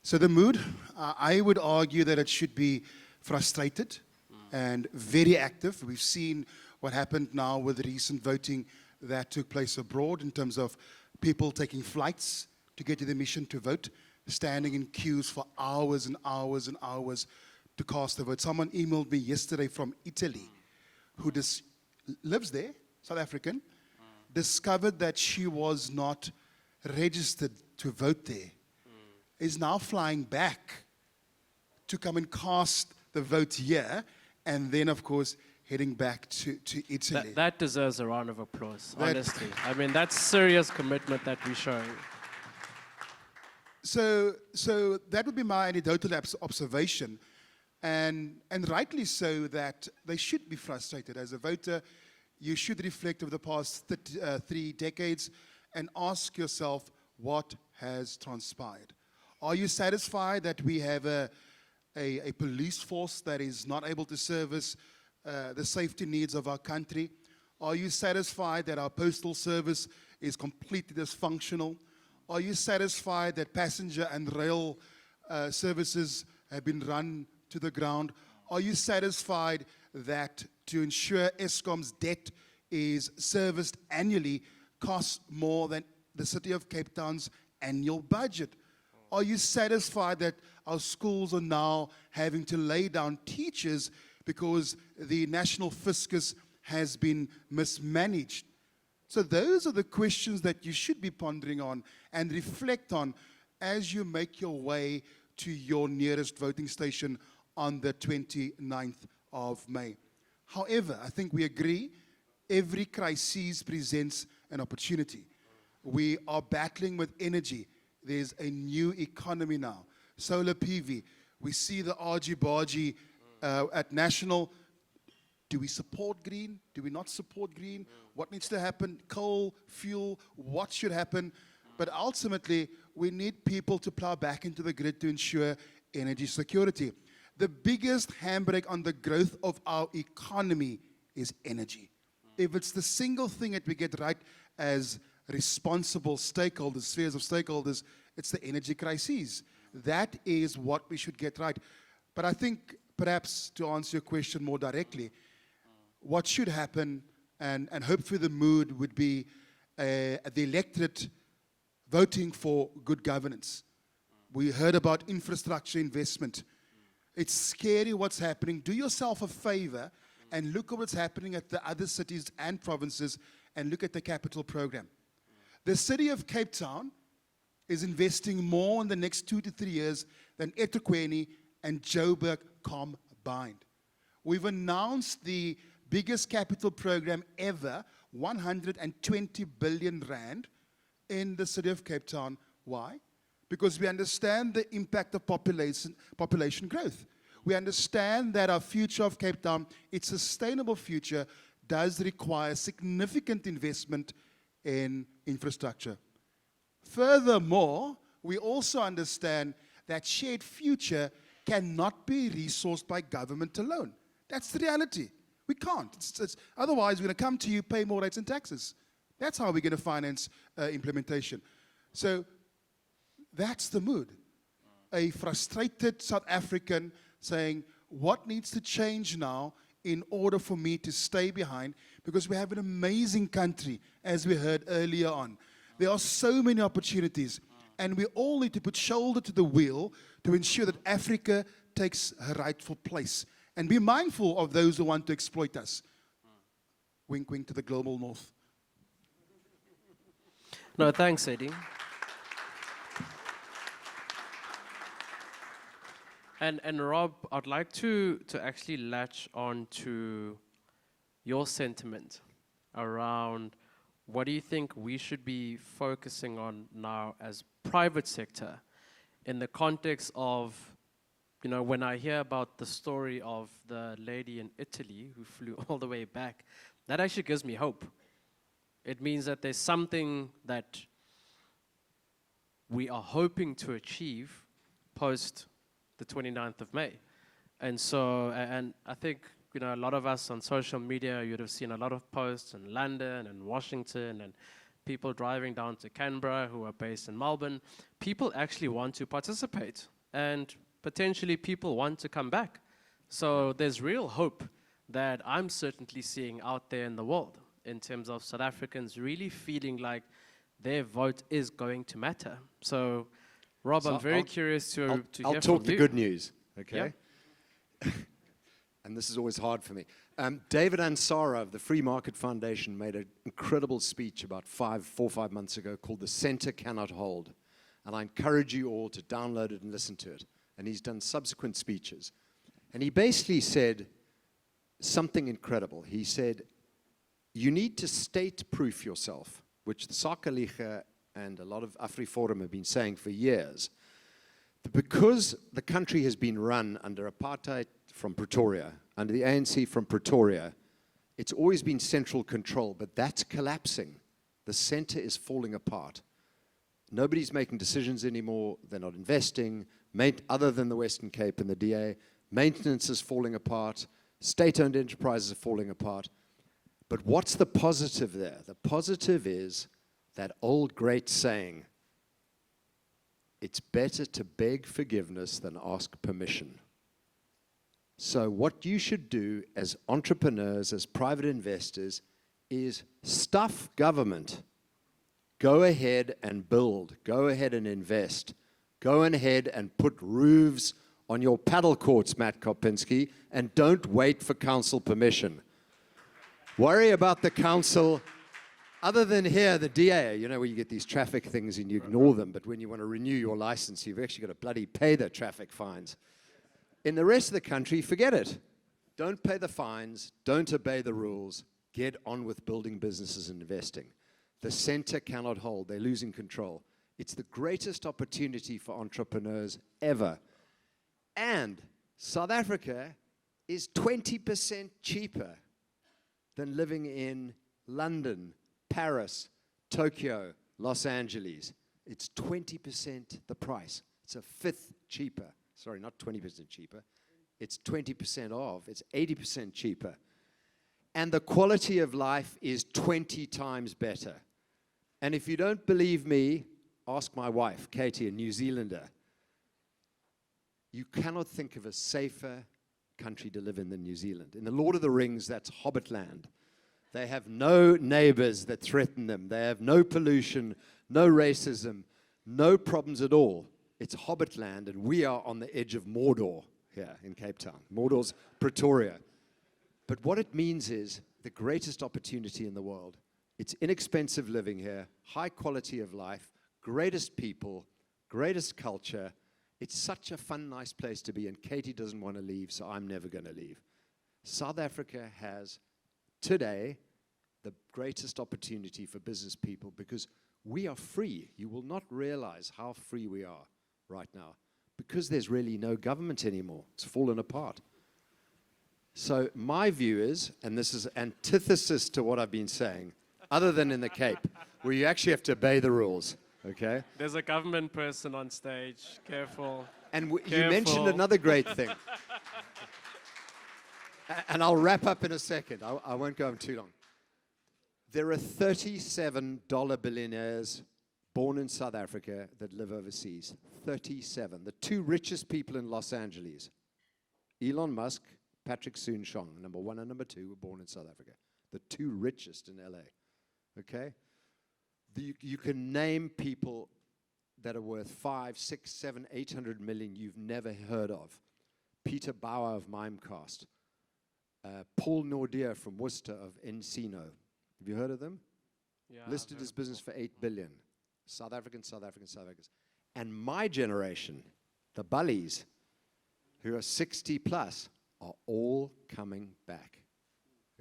So the mood, I would argue that it should be frustrated and very active. We've seen what happened now with the recent voting that took place abroad in terms of people taking flights to get to the mission to vote, standing in queues for hours and hours and hours to cast a vote. Someone emailed me yesterday from Italy who lives there, South African, discovered that she was not registered to vote there, is now flying back to come and cast the vote here, and then, of course, heading back to Italy. That deserves a round of applause, honestly. I mean, that's serious commitment that we're showing. So that would be my anecdotal observation, and rightly so, that they should be frustrated. As a voter, you should reflect over the past 3 decades and ask yourself what has transpired. Are you satisfied that we have a police force that is not able to service the safety needs of our country? Are you satisfied that our postal service is completely dysfunctional? Are you satisfied that passenger and rail services have been run to the ground? Are you satisfied that to ensure Eskom's debt is serviced annually costs more than the City of Cape Town's annual budget? Are you satisfied that our schools are now having to lay down teachers because the national fiscus has been mismanaged? So those are the questions that you should be pondering on and reflect on as you make your way to your nearest voting station on the 29th of May. However, I think we agree every crisis presents an opportunity. We are battling with energy. There's a new economy now. Solar PV. We see the argy-bargy at national. Do we support green? Do we not support green? What needs to happen? Coal, fuel, what should happen? But ultimately, we need people to plow back into the grid to ensure energy security. The biggest handbrake on the growth of our economy is energy. If it's the single thing that we get right as responsible stakeholders, spheres of stakeholders, it's the energy crisis. That is what we should get right. But I think, perhaps to answer your question more directly, what should happen, and hopefully the mood would be the electorate voting for good governance. We heard about infrastructure investment. It's scary what's happening. Do yourself a favor and look at what's happening at the other cities and provinces and look at the capital program. The City of Cape Town is investing more in the next 2 to 3 years than eThekwini and Joburg combined. We've announced the biggest capital program ever, 120 billion rand in the City of Cape Town. Why? Because we understand the impact of population growth. We understand that our future of Cape Town, its sustainable future, does require significant investment in infrastructure. Furthermore, we also understand that shared future cannot be resourced by government alone. That's the reality. We can't. Otherwise, we're going to come to you, pay more rates and taxes. That's how we're going to finance implementation. So that's the mood. A frustrated South African saying, what needs to change now in order for me to stay behind? Because we have an amazing country, as we heard earlier on. There are so many opportunities, and we all need to put shoulder to the wheel to ensure that Africa takes her rightful place. And be mindful of those who want to exploit us. Wink, wink to the global north. No, thanks, Eddie. And Rob, I'd like to actually latch on to your sentiment around what do you think we should be focusing on now as private sector in the context of, you know, when I hear about the story of the lady in Italy who flew all the way back, that actually gives me hope. It means that there's something that we are hoping to achieve post the 29th of May. And so, and I think, you know, a lot of us on social media, you'd have seen a lot of posts in London and Washington and people driving down to Canberra who are based in Melbourne. People actually want to participate and potentially people want to come back. So there's real hope that I'm certainly seeing out there in the world in terms of South Africans really feeling like their vote is going to matter. So, Rob, So I'm very I'll- curious to hear I'll from talk the you. good news, okay? And this is always hard for me. David Ansara of the Free Market Foundation made an incredible speech about 4 or 5 months ago called The Center Cannot Hold. And I encourage you all to download it and listen to it. And he's done subsequent speeches. And he basically said something incredible. He said, you need to state-proof yourself, which the Sakaliga and a lot of AfriForum have been saying for years. Because the country has been run under apartheid from Pretoria, under the ANC from Pretoria, it's always been central control, but that's collapsing. The center is falling apart. Nobody's making decisions anymore. They're not investing, other than the Western Cape and the DA. Maintenance is falling apart. State-owned enterprises are falling apart. But what's the positive there? The positive is that old great saying, it's better to beg forgiveness than ask permission. So what you should do as entrepreneurs, as private investors, is stuff government. Go ahead and build. Go ahead and invest. Go ahead and put roofs on your paddle courts, Matt Kopinski, and don't wait for council permission. Worry about the council. Other than here, the DA, you know, where you get these traffic things and you ignore them, but when you want to renew your license, you've actually got to bloody pay the traffic fines. In the rest of the country, forget it. Don't pay the fines. Don't obey the rules. Get on with building businesses and investing. The center cannot hold. They're losing control. It's the greatest opportunity for entrepreneurs ever. And South Africa is 20% cheaper than living in London, Paris, Tokyo, Los Angeles. It's 20% the price. It's a fifth cheaper. Sorry, not 20% cheaper. It's 20% off. It's 80% cheaper. And the quality of life is 20 times better. And if you don't believe me, ask my wife, Katie, a New Zealander. You cannot think of a safer country to live in than New Zealand. In the Lord of the Rings, that's Hobbitland. They have no neighbors that threaten them. They have no pollution, no racism, no problems at all. It's Hobbitland, and we are on the edge of Mordor here in Cape Town. Mordor's Pretoria. But what it means is the greatest opportunity in the world. It's inexpensive living here, high quality of life, greatest people, greatest culture. It's such a fun, nice place to be, and Katie doesn't want to leave, so I'm never going to leave. South Africa has today the greatest opportunity for business people because we are free. You will not realize how free we are right now because there's really no government anymore. It's fallen apart. So my view is, and this is antithesis to what I've been saying, other than in the Cape, where you actually have to obey the rules, okay? There's a government person on stage. Careful. And you Careful. mentioned another great thing. And I'll wrap up in a second. I won't go on too long. There are $37 billionaires born in South Africa that live overseas. 37. The two richest people in Los Angeles, Elon Musk, Patrick Soon-Shiong, number 1 and number 2, were born in South Africa. The two richest in LA. Okay? You can name people that are worth 5, 6, 7, 800 million you've never heard of. Peter Bauer of Mimecast. Paul Nordier from Worcester of Encino. Have you heard of them? Yeah, Listed his business for 8 billion. South Africans, South Africans, South Africans. And my generation, the Bullies, who are 60 plus, are all coming back.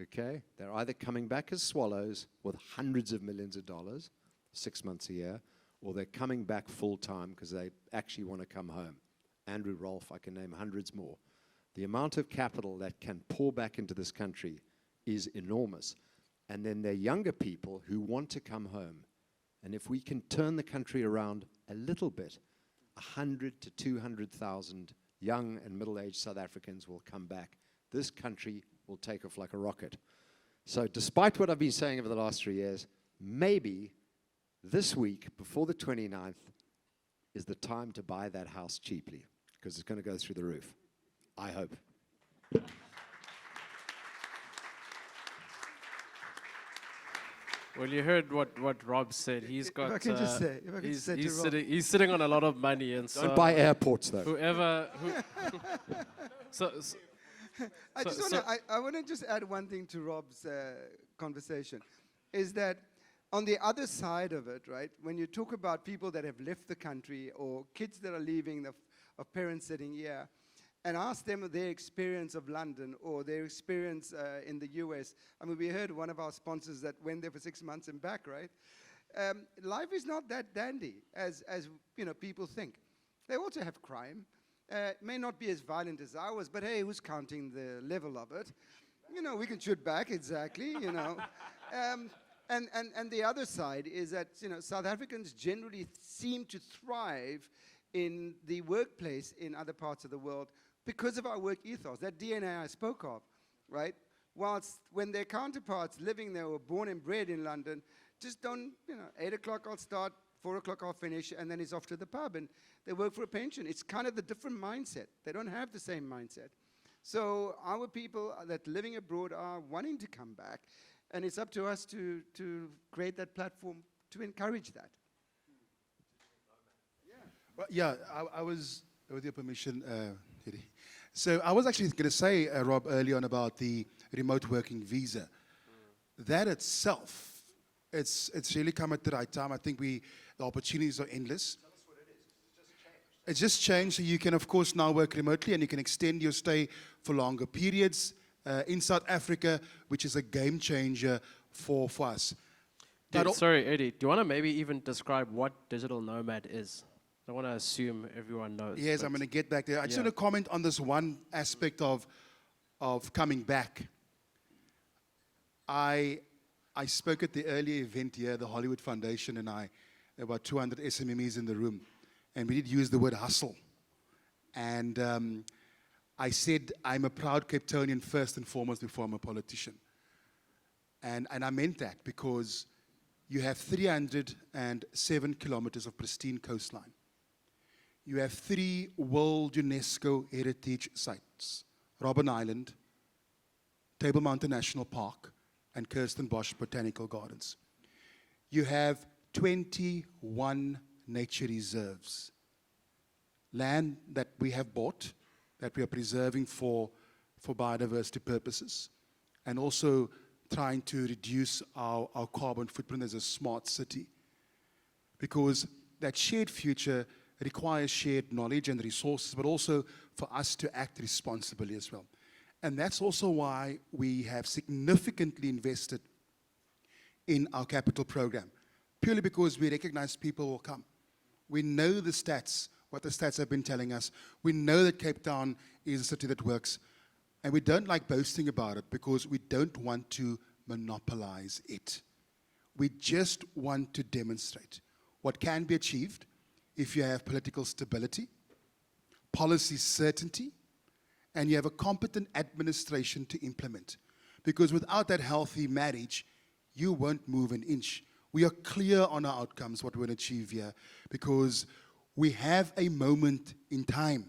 Okay? They're either coming back as swallows with hundreds of millions of dollars, 6 months a year, or they're coming back full time because they actually want to come home. Andrew Rolfe, I can name hundreds more. The amount of capital that can pour back into this country is enormous. And then there are younger people who want to come home. And if we can turn the country around a little bit, 100 to 200,000 young and middle-aged South Africans will come back. This country will take off like a rocket. So despite what I've been saying over the last 3 years, maybe this week, before the 29th, is the time to buy that house cheaply, because it's going to go through the roof. I hope. Well, you heard what Rob said. He's got. If I can just say, if I can just say to Rob. he's sitting on a lot of money, and so Don't buy airports, though. whoever. So I want to just add one thing to Rob's conversation, is that on the other side of it, right, when you talk about people that have left the country or kids that are leaving of parents sitting here, and ask them their experience of London or their experience in the US. I mean, we heard one of our sponsors that went there for 6 months and back, right? Life is not that dandy as you know, people think. They also have crime. It may not be as violent as ours, but hey, who's counting the level of it? You know, we can shoot back, exactly, you know. And the other side is that, you know, South Africans generally seem to thrive in the workplace in other parts of the world because of our work ethos, that DNA I spoke of, right? Whilst when their counterparts living there or born and bred in London just don't, you know, 8 o'clock I'll start, 4 o'clock I'll finish, and then it's off to the pub, and they work for a pension. It's kind of the different mindset. They don't have the same mindset. So our people that living abroad are wanting to come back, and it's up to us to create that platform to encourage that. Well, yeah, I was, with your permission, Hedy. So I was actually going to say, Rob, early on about the remote working visa. That itself, it's really come at the right time. I think the opportunities are endless. Tell us what it is. It's just changed. So you can, of course, now work remotely, and you can extend your stay for longer periods in South Africa, which is a game changer for us. sorry, Eddie, do you want to maybe even describe what digital nomad is? I want to assume everyone knows. Yes, I'm going to get back there. I just want to comment on this one aspect of coming back. I spoke at the earlier event here, the Hollywood Foundation, and there were about 200 SMMEs in the room, and we did use the word hustle. And I said, I'm a proud Cape Townian first and foremost before I'm a politician. And I meant that because you have 307 kilometers of pristine coastline. You have 3 World UNESCO Heritage Sites, Robben Island, Table Mountain National Park, and Kirstenbosch Botanical Gardens. You have 21 nature reserves, land that we have bought, that we are preserving for biodiversity purposes, and also trying to reduce our carbon footprint as a smart city. Because that shared future requires shared knowledge and resources, but also for us to act responsibly as well. And that's also why we have significantly invested in our capital program, purely because we recognize people will come. We know the stats, what the stats have been telling us. We know that Cape Town is a city that works, and we don't like boasting about it because we don't want to monopolize it. We just want to demonstrate what can be achieved if you have political stability, policy certainty, and you have a competent administration to implement. Because without that healthy marriage, you won't move an inch. We are clear on our outcomes, what we want to achieve here, because we have a moment in time,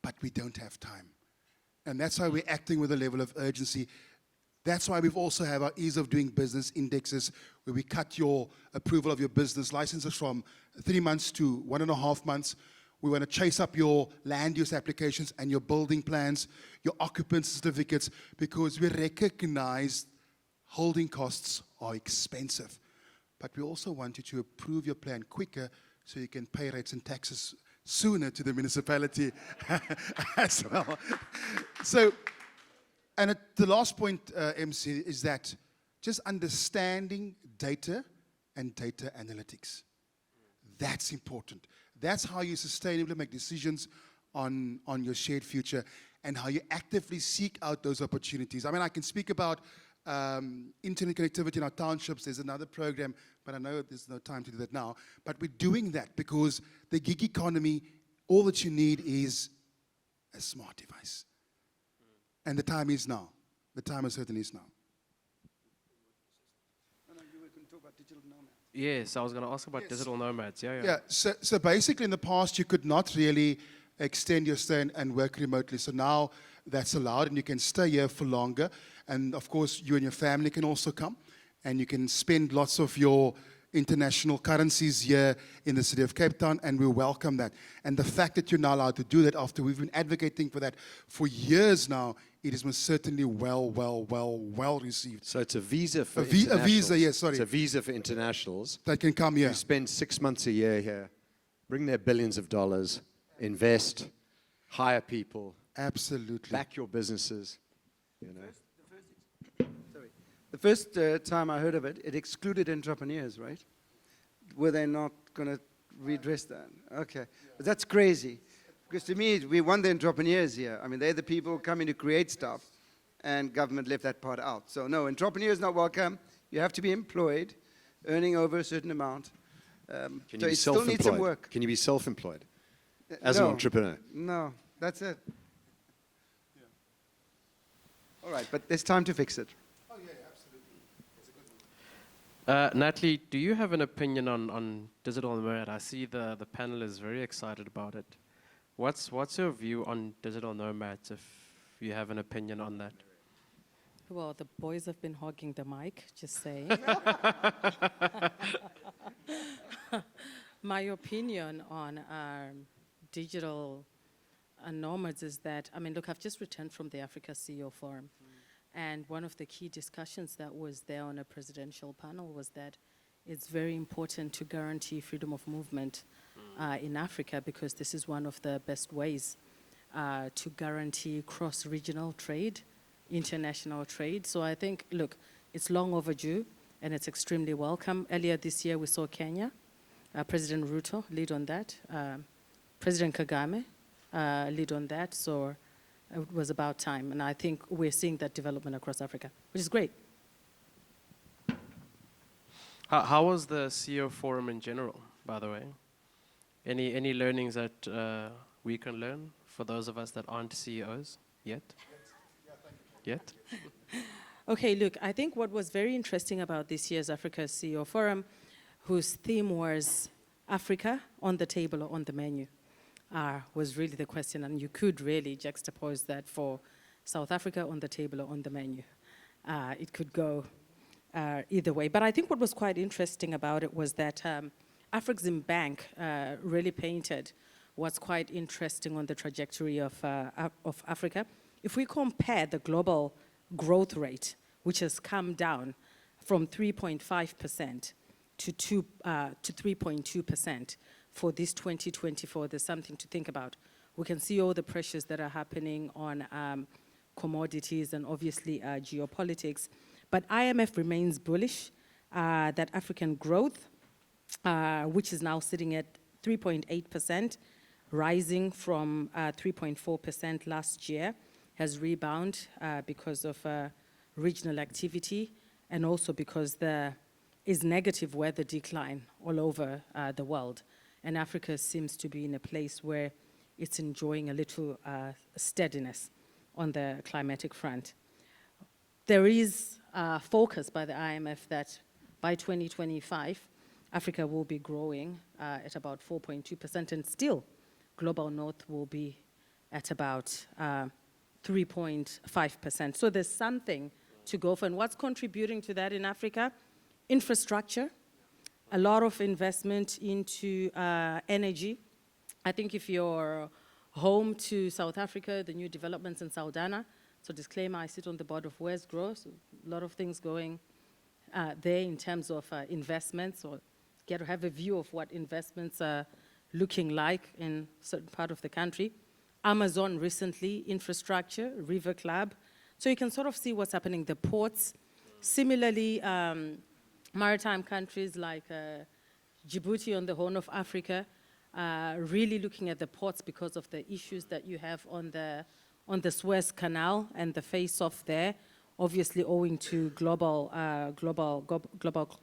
but we don't have time. And that's why we're acting with a level of urgency. That's why we've also have our ease of doing business indexes, where we cut your approval of your business licenses from 3 months to 1.5 months. We want to chase up your land use applications and your building plans, your occupancy certificates, because we recognize holding costs are expensive. But we also want you to approve your plan quicker so you can pay rates and taxes sooner to the municipality as well. So, and the last point, MC, is that just understanding data and data analytics. That's important. That's how you sustainably make decisions on your shared future and how you actively seek out those opportunities. I mean, I can speak about internet connectivity in our townships. There's another program, but I know there's no time to do that now. But we're doing that because the gig economy, all that you need is a smart device. And the time is now. The time is certainly is now. You were going to talk about digital nomads. Yes, I was going to ask about digital nomads. Yeah, so basically in the past you could not really extend your stay and work remotely. So now that's allowed and you can stay here for longer. And of course you and your family can also come. and you can spend lots of your international currencies here in the city of Cape Town, and we welcome that. And the fact that you're now allowed to do that after we've been advocating for that for years now, it is most certainly well received. So it's a visa for A visa, internationals. yes, sorry. It's a visa for internationals. That can come here. You spend 6 months a year here, bring their billions of dollars, invest, hire people, Absolutely. back your businesses, you know. The first time I heard of it, it excluded entrepreneurs, right? Were they not going to redress that? Okay. But that's crazy. Because to me, we want the entrepreneurs here. I mean, they're the people coming to create stuff, and government left that part out. So no, entrepreneurs not welcome. You have to be employed, earning over a certain amount. Can So you be it still needs some self-employed? work. Can you be self-employed as an No. entrepreneur? No, that's it. All right, but there's time to fix it. Natalie, do you have an opinion on digital nomad? I see the panel is very excited about it. What's your view on digital nomads, if you have an opinion on that? Well, the boys have been hogging the mic, just saying. My opinion on digital nomads is that, I mean, look, I've just returned from the Africa CEO Forum. And one of the key discussions that was there on a presidential panel was that it's very important to guarantee freedom of movement in Africa, because this is one of the best ways to guarantee cross-regional trade, international trade. So I think, look, it's long overdue and it's extremely welcome. Earlier this year we saw Kenya, President Ruto lead on that, President Kagame lead on that. So it was about time, and I think we're seeing that development across Africa, which is great. How was the CEO forum in general, by the way? Any learnings that we can learn for those of us that aren't CEOs yet? Yet? Okay, look, I think what was very interesting about this year's Africa CEO Forum, whose theme was Africa on the table or on the menu, was really the question, and you could really juxtapose that for South Africa on the table or on the menu. It could go either way. But I think what was quite interesting about it was that Afrexim Bank really painted what's quite interesting on the trajectory of Africa. If we compare the global growth rate, which has come down from 3.5% to 3.2%, for this 2024, there's something to think about. We can see all the pressures that are happening on commodities and obviously geopolitics. But IMF remains bullish that African growth, which is now sitting at 3.8%, rising from 3.4% last year, has rebounded because of regional activity and also because there is negative weather decline all over the world. And Africa seems to be in a place where it's enjoying a little steadiness on the climatic front. There is focus by the IMF that by 2025, Africa will be growing at about 4.2%, and still Global North will be at about 3.5%. So there's something to go for. And what's contributing to that in Africa? Infrastructure. A lot of investment into energy. I think if you're home to South Africa, the new developments in Saldanha, so disclaimer, I sit on the board of West Grow, so a lot of things going there in terms of investments, or get to have a view of what investments are looking like in certain part of the country. Amazon recently, infrastructure, River Club. So you can sort of see what's happening, the ports. Similarly, maritime countries like Djibouti on the Horn of Africa, really looking at the ports because of the issues that you have on the Suez Canal and the face-off there, obviously owing to global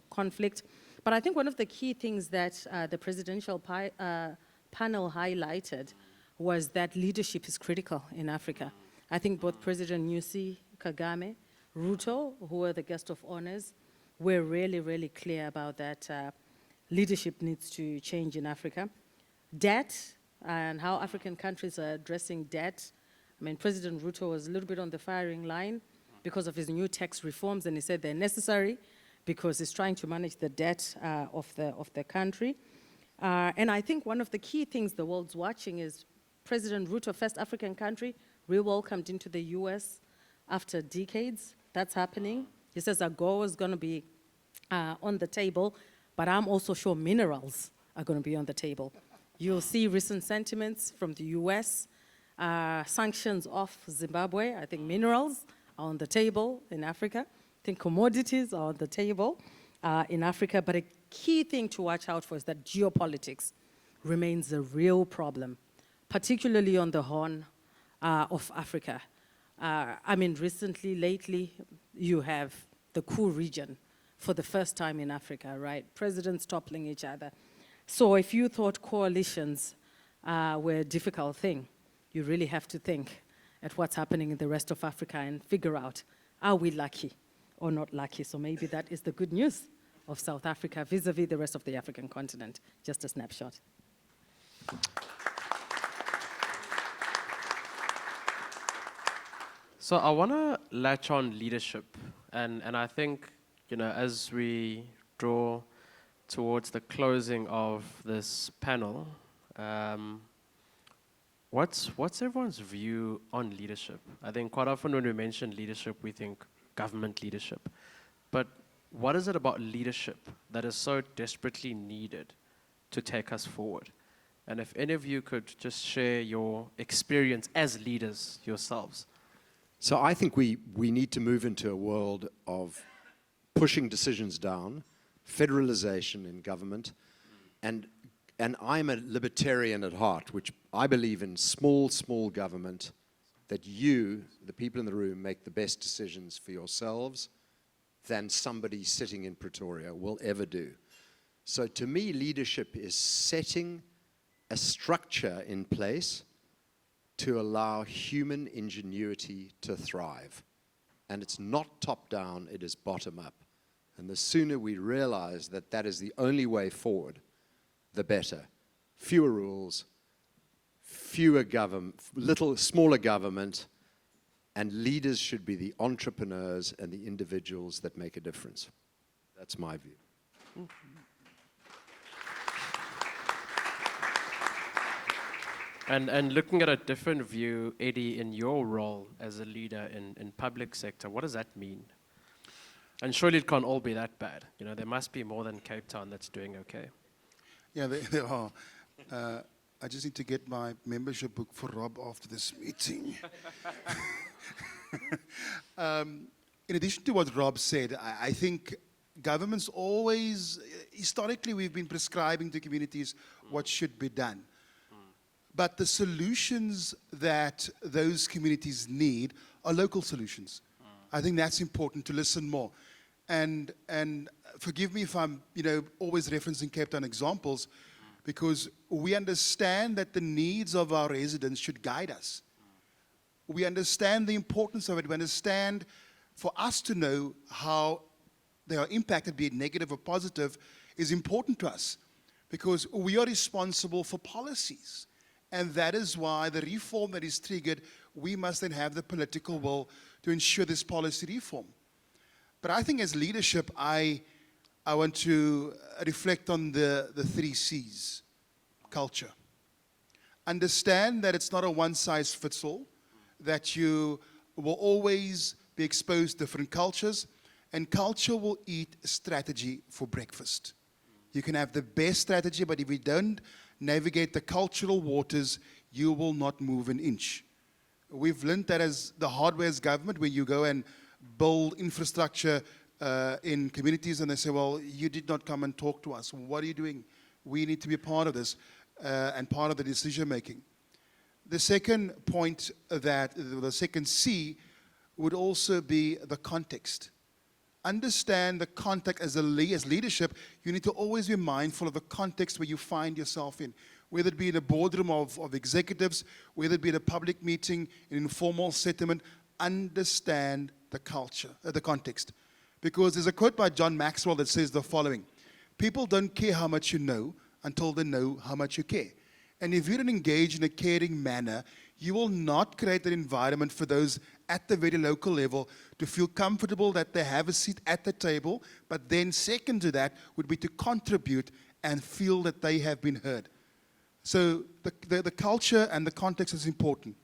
conflict. But I think one of the key things that the presidential panel highlighted was that leadership is critical in Africa. I think both President Nyusi, Kagame, Ruto, who were the guest of honors, we're really, really clear about that leadership needs to change in Africa. Debt and how African countries are addressing debt. I mean, President Ruto was a little bit on the firing line because of his new tax reforms, and he said they're necessary because it's trying to manage the debt of the country. And I think one of the key things the world's watching is President Ruto, first African country, re-welcomed into the US after decades. That's happening. He says AGOA is going to be on the table, but I'm also sure minerals are going to be on the table. You'll see recent sentiments from the US, sanctions off Zimbabwe. I think minerals are on the table in Africa. I think commodities are on the table in Africa. But a key thing to watch out for is that geopolitics remains a real problem, particularly on the Horn of Africa. I mean, recently, lately, you have the Ku region for the first time in Africa, right? Presidents toppling each other. So if you thought coalitions were a difficult thing, you really have to think at what's happening in the rest of Africa and figure out, are we lucky or not lucky? So maybe that is the good news of South Africa vis-a-vis the rest of the African continent. Just a snapshot. So I want to latch on leadership, and I think, as we draw towards the closing of this panel, what's everyone's view on leadership? I think quite often when we mention leadership, we think government leadership. But what is it about leadership that is so desperately needed to take us forward? And if any of you could just share your experience as leaders yourselves. So I think we need to move into a world of pushing decisions down, federalization in government, and I'm a libertarian at heart, which I believe in small government, that you, the people in the room, make the best decisions for yourselves than somebody sitting in Pretoria will ever do. So to me, leadership is setting a structure in place to allow human ingenuity to thrive. And it's not top-down, it is bottom-up. And the sooner we realize that that is the only way forward, the better. Fewer rules, fewer government, smaller government, and leaders should be the entrepreneurs and the individuals that make a difference. That's my view. And looking at a different view, Eddie, in your role as a leader in public sector, what does that mean? And surely it can't all be that bad. There must be more than Cape Town that's doing okay. Yeah, there are. I just need to get my membership book for Rob after this meeting. In addition to what Rob said, I think governments always, historically, we've been prescribing to communities what should be done. But the solutions that those communities need are local solutions. I think that's important to listen more. And forgive me if I'm always referencing Cape Town examples, because we understand that the needs of our residents should guide us. We understand the importance of it. We understand for us to know how they are impacted, be it negative or positive, is important to us, because we are responsible for policies. And that is why the reform that is triggered, we must then have the political will to ensure this policy reform. But I think as leadership, I want to reflect on the 3 C's. Culture. Understand that it's not a one-size-fits-all, that you will always be exposed to different cultures, and culture will eat strategy for breakfast. You can have the best strategy, but if you don't navigate the cultural waters, you will not move an inch. We've learned that as the hardware as government, when you go and build infrastructure in communities and they say, well, you did not come and talk to us. What are you doing? We need to be a part of this and part of the decision making. The second point, the second C, would also be the context. Understand the context as leadership. You need to always be mindful of the context where you find yourself in, whether it be in a boardroom of executives, whether it be in a public meeting, an informal settlement. Understand the culture, the context. Because there's a quote by John Maxwell that says the following: people don't care how much you know until they know how much you care. And if you don't engage in a caring manner, you will not create an environment for those at the very local level to feel comfortable that they have a seat at the table, but then second to that would be to contribute and feel that they have been heard. So the culture and the context is important.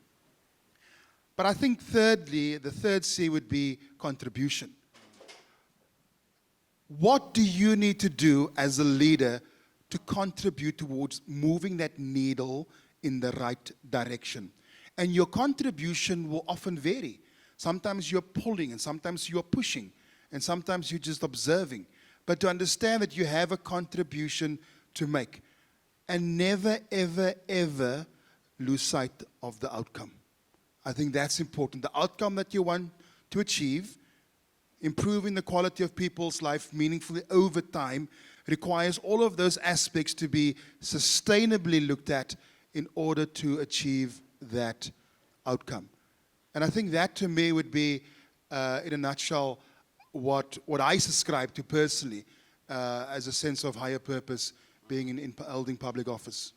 But I think thirdly, the third C would be contribution. What do you need to do as a leader to contribute towards moving that needle in the right direction? And your contribution will often vary. Sometimes you're pulling, and sometimes you're pushing, and sometimes you're just observing. But to understand that you have a contribution to make. And never, ever, ever lose sight of the outcome. I think that's important. The outcome that you want to achieve, improving the quality of people's life meaningfully over time, requires all of those aspects to be sustainably looked at in order to achieve that outcome. And I think that to me would be, in a nutshell, what I subscribe to personally as a sense of higher purpose being in holding public office.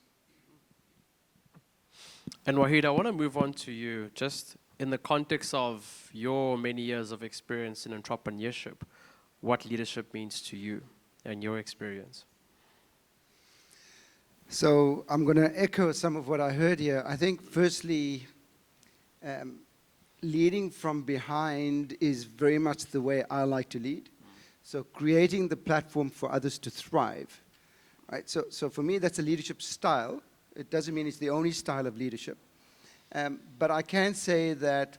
And Wahid, I want to move on to you, just in the context of your many years of experience in entrepreneurship, what leadership means to you and your experience. So I'm going to echo some of what I heard here. I think firstly, leading from behind is very much the way I like to lead. So creating the platform for others to thrive. Right? So for me, that's a leadership style. It doesn't mean it's the only style of leadership. But I can say that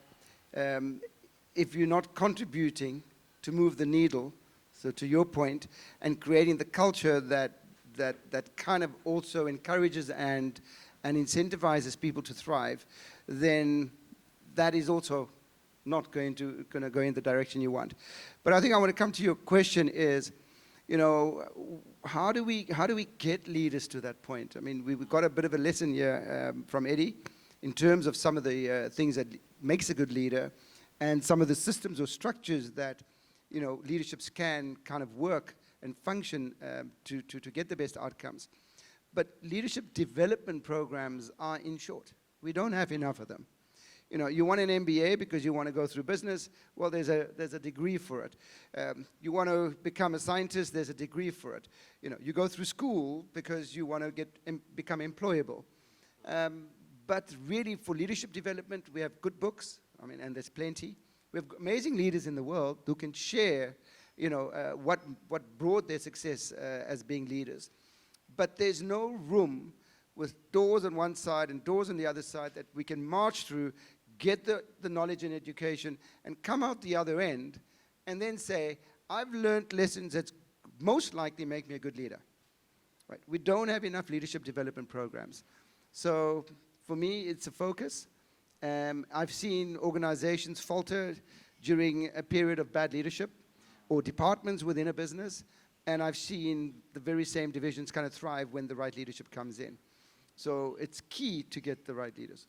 if you're not contributing to move the needle, so to your point, and creating the culture that kind of also encourages and incentivizes people to thrive, then that is also not going to go in the direction you want. But I think I want to come to your question is, how do we get leaders to that point? I mean, we've got a bit of a lesson here from Eddie in terms of some of the things that makes a good leader and some of the systems or structures that, leaderships can kind of work and function to get the best outcomes. But leadership development programs are in short. We don't have enough of them. You want an MBA because you want to go through business. Well, there's a degree for it. You want to become a scientist. There's a degree for it. You go through school because you want to become employable. But really, for leadership development, we have good books. I mean, and there's plenty. We have amazing leaders in the world who can share, what brought their success as being leaders. But there's no room with doors on one side and doors on the other side that we can march through, get the knowledge and education, and come out the other end, and then say, I've learned lessons that most likely make me a good leader. Right? We don't have enough leadership development programs. So for me, it's a focus. I've seen organizations falter during a period of bad leadership, or departments within a business, and I've seen the very same divisions kind of thrive when the right leadership comes in. So it's key to get the right leaders.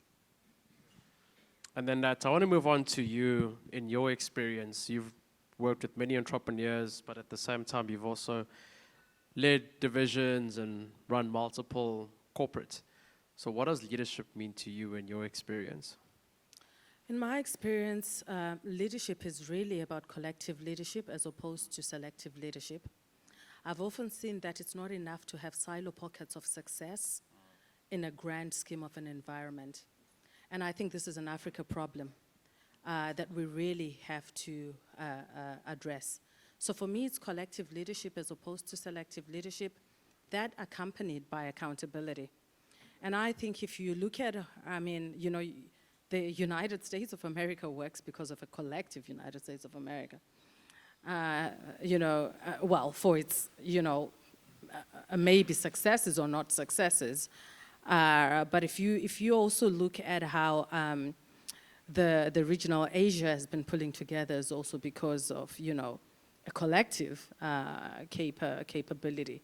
And then I want to move on to you in your experience. You've worked with many entrepreneurs, but at the same time, you've also led divisions and run multiple corporates. So what does leadership mean to you in your experience? In my experience, leadership is really about collective leadership as opposed to selective leadership. I've often seen that it's not enough to have silo pockets of success in a grand scheme of an environment. And I think this is an Africa problem that we really have to address. So for me, it's collective leadership as opposed to selective leadership, that accompanied by accountability. And I think if you look at, the United States of America works because of a collective United States of America. For its, maybe successes or not successes. But if you also look at how the regional Asia has been pulling together, is also because of a collective capability,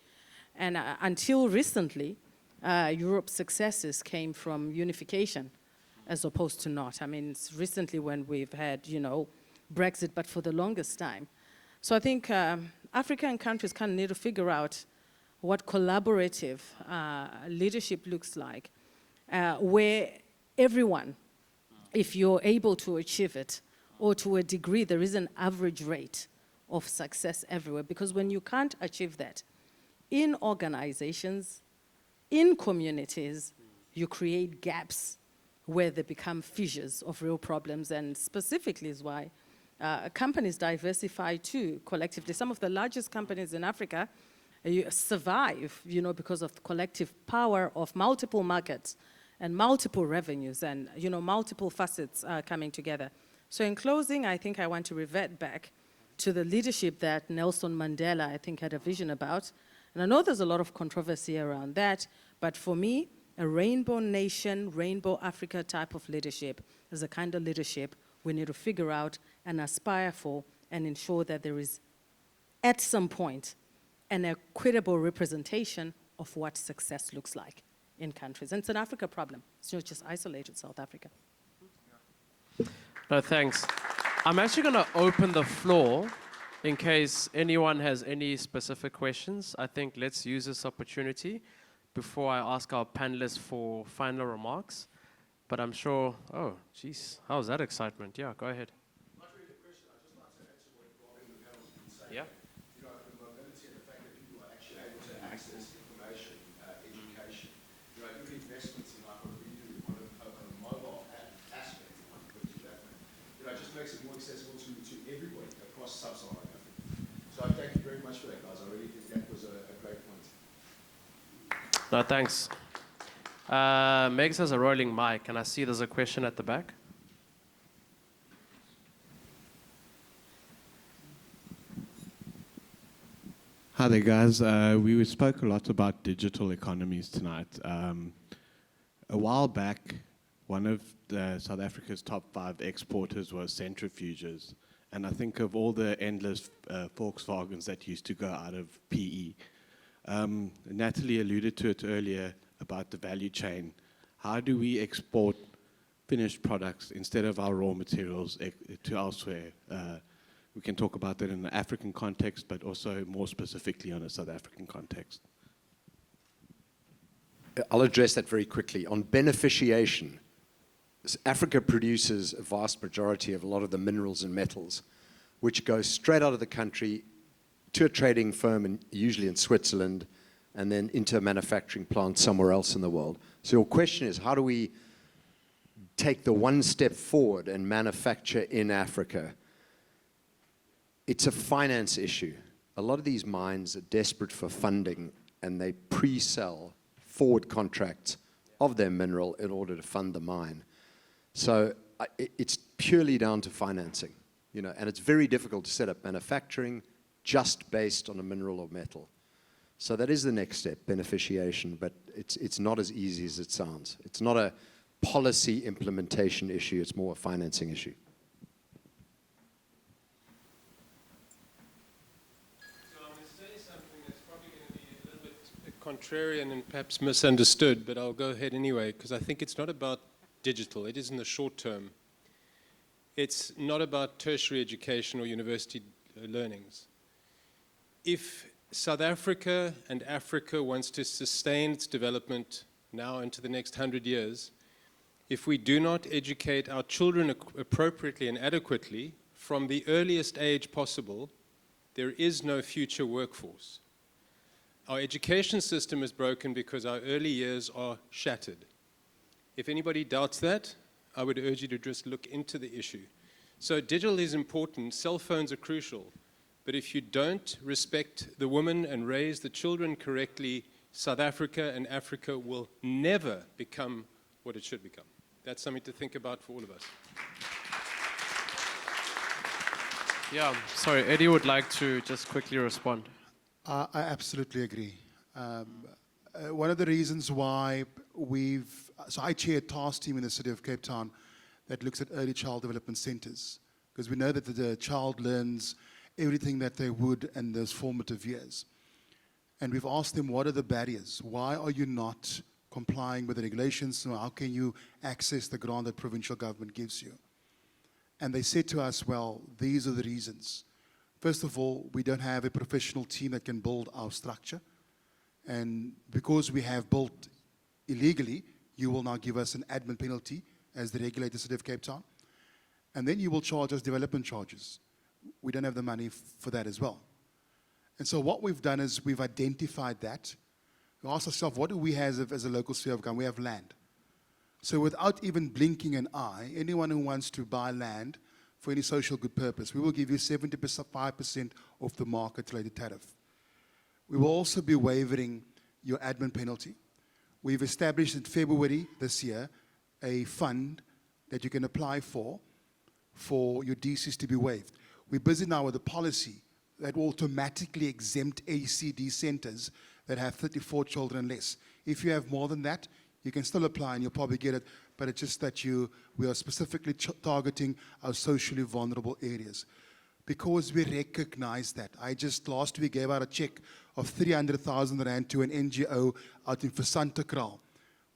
and until recently, Europe's successes came from unification, as opposed to not. I mean, it's recently when we've had Brexit, but for the longest time. So I think African countries kind of need to figure out what collaborative leadership looks like, where everyone, if you're able to achieve it, or to a degree, there is an average rate of success everywhere. Because when you can't achieve that in organizations, in communities, you create gaps where they become fissures of real problems, and specifically is why companies diversify too collectively. Some of the largest companies in Africa survive, because of the collective power of multiple markets and multiple revenues and, multiple facets coming together. So in closing, I think I want to revert back to the leadership that Nelson Mandela, I think, had a vision about. And I know there's a lot of controversy around that, but for me, a rainbow nation, rainbow Africa type of leadership is the kind of leadership we need to figure out and aspire for and ensure that there is, at some point, an equitable representation of what success looks like in countries. And it's an Africa problem. It's not just isolated South Africa. No, thanks. I'm actually going to open the floor in case anyone has any specific questions. I think let's use this opportunity before I ask our panelists for final remarks. But I'm sure, oh, geez, how's that excitement? Yeah, go ahead. Not really a question, I'd just like to add to what Rob and the panel has been saying. Yeah. The mobility and the fact that people are actually able to access information, education. Even investments in like what we do on a mobile aspect, it just makes it more accessible to everybody across sub-Saharan Africa. So thank you very much for that, guys. I really think that was a great point. No, thanks. Megs has a rolling mic, and I see there's a question at the back. Hi there, guys. We spoke a lot about digital economies tonight. A while back, one of South Africa's top 5 exporters was centrifuges. And I think of all the endless Volkswagens that used to go out of PE. Natalie alluded to it earlier about the value chain. How do we export finished products instead of our raw materials to elsewhere? We can talk about that in an African context, but also more specifically on a South African context. I'll address that very quickly. On beneficiation, Africa produces a vast majority of a lot of the minerals and metals, which go straight out of the country to a trading firm, usually in Switzerland, and then into a manufacturing plant somewhere else in the world. So your question is, how do we take the one step forward and manufacture in Africa? It's a finance issue. A lot of these mines are desperate for funding, and they pre-sell forward contracts of their mineral in order to fund the mine. So it's purely down to financing, and it's very difficult to set up manufacturing just based on a mineral or metal. So that is the next step, beneficiation, but it's not as easy as it sounds. It's not a policy implementation issue, it's more a financing issue. So I'm going to say something that's probably going to be a little bit contrarian and perhaps misunderstood, but I'll go ahead anyway, because I think it's not about digital. It is in the short term. It's not about tertiary education or university learnings. If South Africa and Africa wants to sustain its development now into the next 100 years, if we do not educate our children appropriately and adequately from the earliest age possible, there is no future workforce. Our education system is broken because our early years are shattered. If anybody doubts that, I would urge you to just look into the issue. So digital is important, cell phones are crucial, but if you don't respect the woman and raise the children correctly, South Africa and Africa will never become what it should become. That's something to think about for all of us. Yeah, sorry, Eddie would like to just quickly respond. I absolutely agree. One of the reasons why so I chair a task team in the city of Cape Town that looks at early child development centers, because we know that the child learns everything that they would in those formative years. And we've asked them, what are the barriers? Why are you not complying with the regulations? So how can you access the grant that provincial government gives you? And they said to us, well, these are the reasons. First of all, we don't have a professional team that can build our structure. And because we have built illegally, you will now give us an admin penalty as the regulator city of Cape Town. And then you will charge us development charges. We don't have the money for that as well. And so what we've done is we've identified that. We asked ourselves, what do we have as a local sphere of government? We have land. So without even blinking an eye, anyone who wants to buy land for any social good purpose, we will give you 75% of the market-related tariff. We will also be waiving your admin penalty. We've established in February this year a fund that you can apply for your DCs to be waived. We're busy now with a policy that will automatically exempt ACD centers that have 34 children and less. If you have more than that, you can still apply and you'll probably get it, but it's just that we are specifically targeting our socially vulnerable areas. Because we recognize that. Last week gave out a check of 300,000 Rand to an NGO out in Versantokral.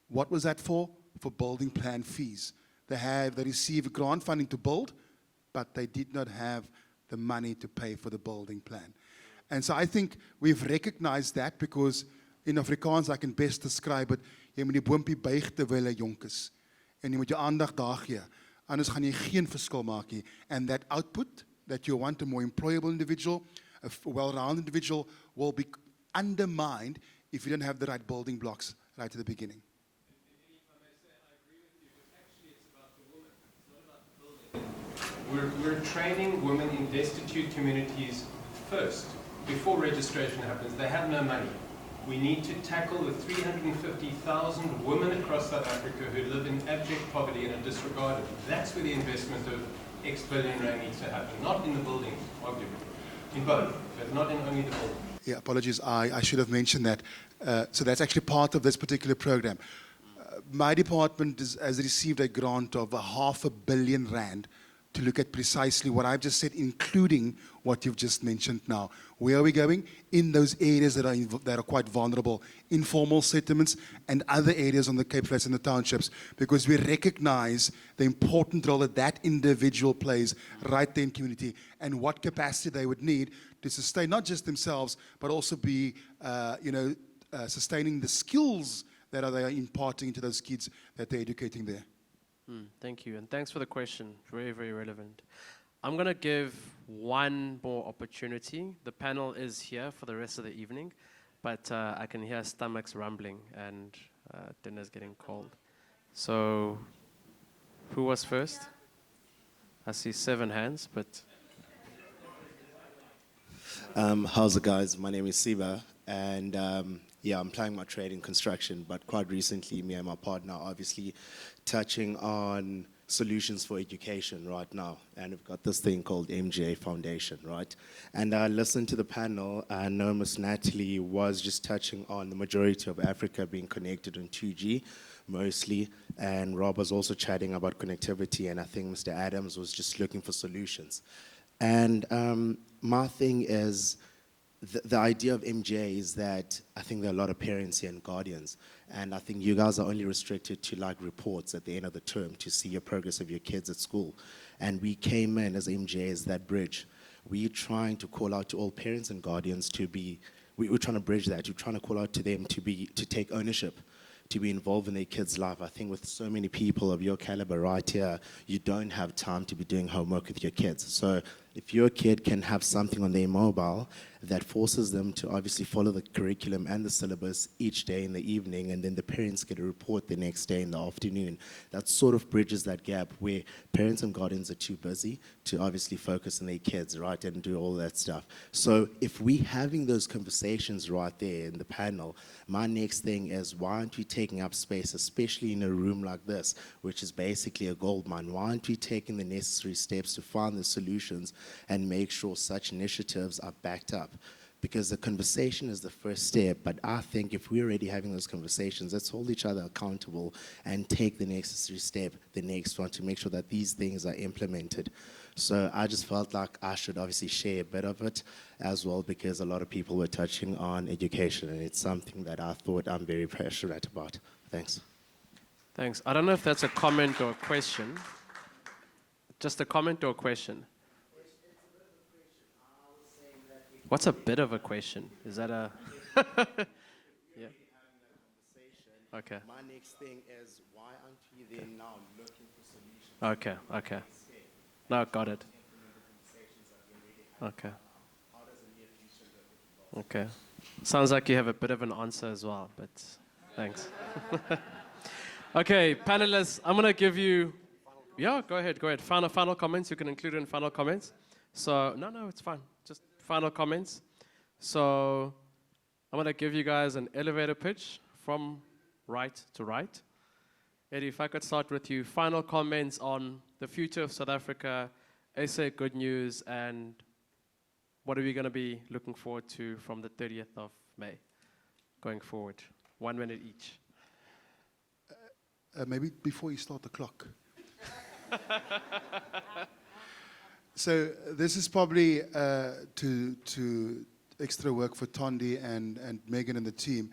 What was that for? For building plan fees. They received grant funding to build, but they did not have the money to pay for the building plan. And so I think we've recognized that because in Afrikaans I can best describe it, jy moet die boompie buig terwyl hy jonk is. En jy moet jou aandag daar gee. Anders gaan jy geen verskil maak nie. And that output that you want, a more employable individual, a well-rounded individual, will be undermined if you don't have the right building blocks right at the beginning. We're training women in destitute communities first. Before registration happens, they have no money. We need to tackle the 350,000 women across South Africa who live in abject poverty and are disregarded. That's where the investment of X billion rand needs to happen, not in the building, arguably. In both, but not in only the building. Yeah, apologies, I should have mentioned that. So that's actually part of this particular program. My department has received a grant of R500 million to look at precisely what I've just said, including what you've just mentioned now. Where are we going? In those areas that are quite vulnerable, informal settlements and other areas on the Cape Flats and the townships, because we recognize the important role that individual plays right there in community and what capacity they would need to sustain not just themselves, but also be, sustaining the skills that they are imparting into those kids that they're educating there. Thank you, and thanks for the question. Very, very relevant. I'm going to give one more opportunity. The panel is here for the rest of the evening, but I can hear stomachs rumbling and dinner's getting cold. So, who was first? I see 7 hands, but... How's it, guys? My name is Siba, and I'm planning my trade in construction, but quite recently, me and my partner are obviously touching on solutions for education right now, and we've got this thing called MGA Foundation, right? And I listened to the panel, and know Ms. Natalie was just touching on the majority of Africa being connected on 2G, mostly, and Rob was also chatting about connectivity, and I think Mr. Adams was just looking for solutions. And my thing is, the idea of MJ is that I think there are a lot of parents here and guardians, and I think you guys are only restricted to like reports at the end of the term to see your progress of your kids at school. And we came in as MJ as that bridge. We're trying to call out to all parents and guardians to be, we're trying to bridge that. We're trying to call out to them to take ownership, to be involved in their kids' life. I think with so many people of your caliber right here, you don't have time to be doing homework with your kids. So if your kid can have something on their mobile that forces them to obviously follow the curriculum and the syllabus each day in the evening, and then the parents get a report the next day in the afternoon, that sort of bridges that gap where parents and guardians are too busy to obviously focus on their kids, right, and do all that stuff. So if we're having those conversations right there in the panel, my next thing is, why aren't we taking up space, especially in a room like this, which is basically a gold mine? Why aren't we taking the necessary steps to find the solutions and make sure such initiatives are backed up? Because the conversation is the first step, but I think if we're already having those conversations, let's hold each other accountable and take the necessary step, the next one, to make sure that these things are implemented. So I just felt like I should obviously share a bit of it as well, because a lot of people were touching on education, and it's something that I thought I'm very passionate about. Thanks. Thanks. I don't know if that's a comment or a question. Just a comment or a question? What's a bit of a question? Is that a... Yeah. Okay. My next thing is, why aren't we then now looking for solutions? Okay. No, got it. Okay. Okay. Sounds like you have a bit of an answer as well, but thanks. Okay, panelists, I'm going to give you... Yeah, go ahead. Final comments. You can include it in final comments. So, no, it's fine. Just final comments. So, I'm going to give you guys an elevator pitch from right to right. Eddie, if I could start with you. Final comments on the future of South Africa, SA Good News, and what are we going to be looking forward to from the 30th of May going forward? 1 minute each. Maybe before you start the clock. So this is probably to extra work for Tondi and Megan and the team.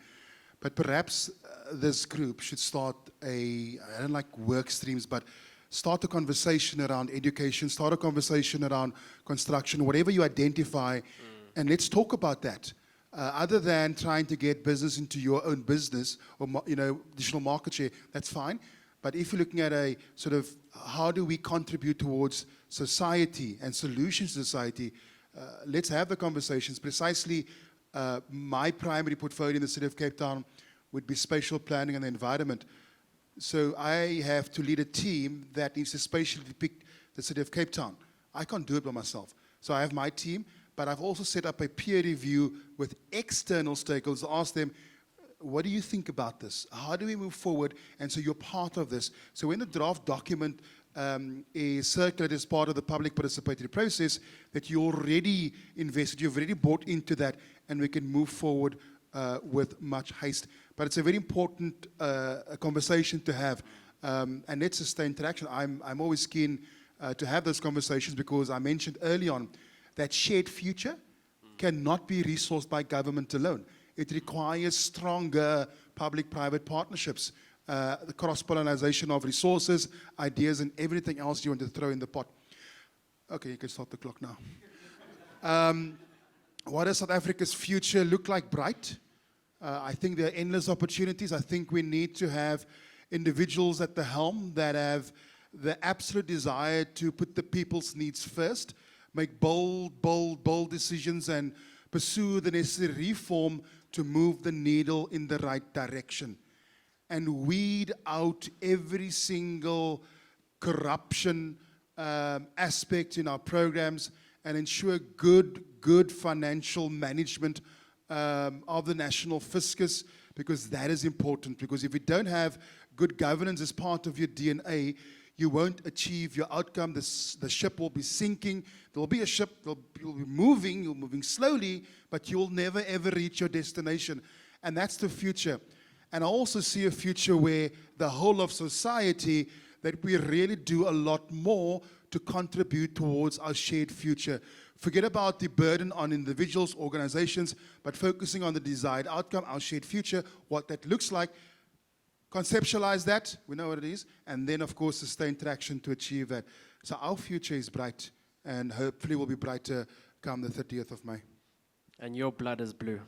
But perhaps this group should start I don't like work streams, but start a conversation around education, start a conversation around construction, whatever you identify, and let's talk about that. Other than trying to get business into your own business or additional market share, that's fine. But if you're looking at a sort of how do we contribute towards society and solutions to society, let's have the conversations. Precisely, my primary portfolio in the city of Cape Town would be spatial planning and the environment. So I have to lead a team that needs to spatially depict the city of Cape Town. I can't do it by myself. So I have my team, but I've also set up a peer review with external stakeholders to ask them, what do you think about this? How do we move forward? And so you're part of this. So when the draft document is circulated as part of the public participatory process, that you already invested, you've already bought into that, and we can move forward with much haste. But it's a very important conversation to have, and let's sustain interaction. I'm always keen to have those conversations because I mentioned early on that shared future cannot be resourced by government alone. It requires stronger public-private partnerships, the cross-pollination of resources, ideas, and everything else you want to throw in the pot. Okay, you can start the clock now. What does South Africa's future look like? Bright. I think there are endless opportunities. I think we need to have individuals at the helm that have the absolute desire to put the people's needs first, make bold decisions, and pursue the necessary reform to move the needle in the right direction. And weed out every single corruption aspect in our programs and ensure good financial management of the national fiscus, because that is important. Because if you don't have good governance as part of your DNA, you won't achieve your outcome. The ship will be sinking. There will be a ship, you'll be moving, you're moving slowly, but you'll never ever reach your destination. And that's the future. And I also see a future where the whole of society, that we really do a lot more to contribute towards our shared future. Forget about the burden on individuals, organizations, but focusing on the desired outcome, our shared future, what that looks like. Conceptualize that, we know what it is, and then, of course, sustain traction to achieve that. So our future is bright, and hopefully will be brighter come the 30th of May. And your blood is blue.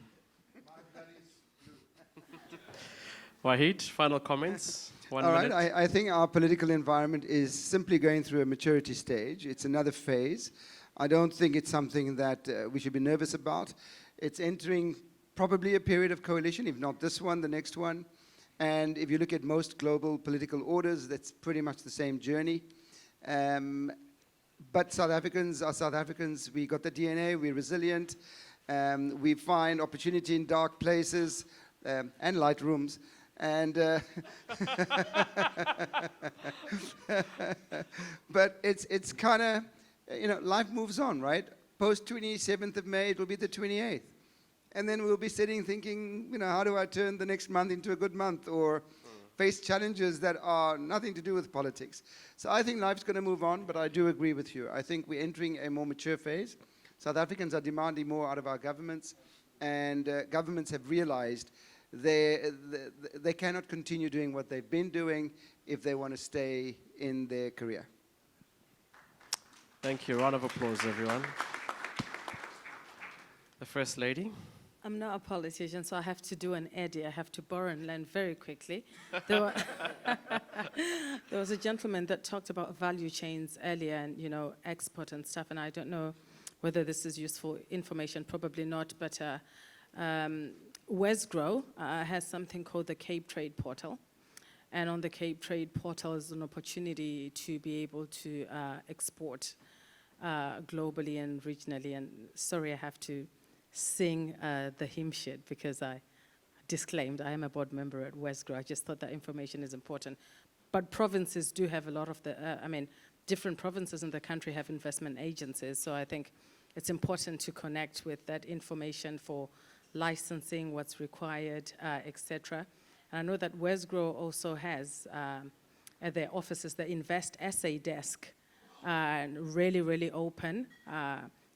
My blood is blue. Wahid, final comments? 1 minute. All right, I think our political environment is simply going through a maturity stage. It's another phase. I don't think it's something that we should be nervous about. It's entering probably a period of coalition, if not this one, the next one. And if you look at most global political orders, that's pretty much the same journey. But South Africans are South Africans. We got the DNA, we're resilient. We find opportunity in dark places and light rooms. And but it's kind of, life moves on, right? Post 27th of May, it will be the 28th. And then we'll be sitting thinking, how do I turn the next month into a good month, or face challenges that are nothing to do with politics. So I think life's going to move on, but I do agree with you. I think we're entering a more mature phase. South Africans are demanding more out of our governments, and governments have realized they cannot continue doing what they've been doing if they want to stay in their career. Thank you. Round of applause, everyone. The First Lady. I'm not a politician, so I have to do an Eddie. I have to borrow and learn very quickly. There, there was a gentleman that talked about value chains earlier and, you know, export and stuff, and I don't know whether this is useful information, probably not, but Wesgrow has something called the Cape Trade Portal. And on the Cape Trade Portal is an opportunity to be able to export globally and regionally. And sorry, I have to sing the hymn sheet because I disclaimed I am a board member at Wesgrow. I just thought that information is important. But provinces do have a lot of the, different provinces in the country have investment agencies. So I think it's important to connect with that information for licensing, what's required, etc. And I know that Wesgrow also has at their offices the Invest Essay Desk, really, really open.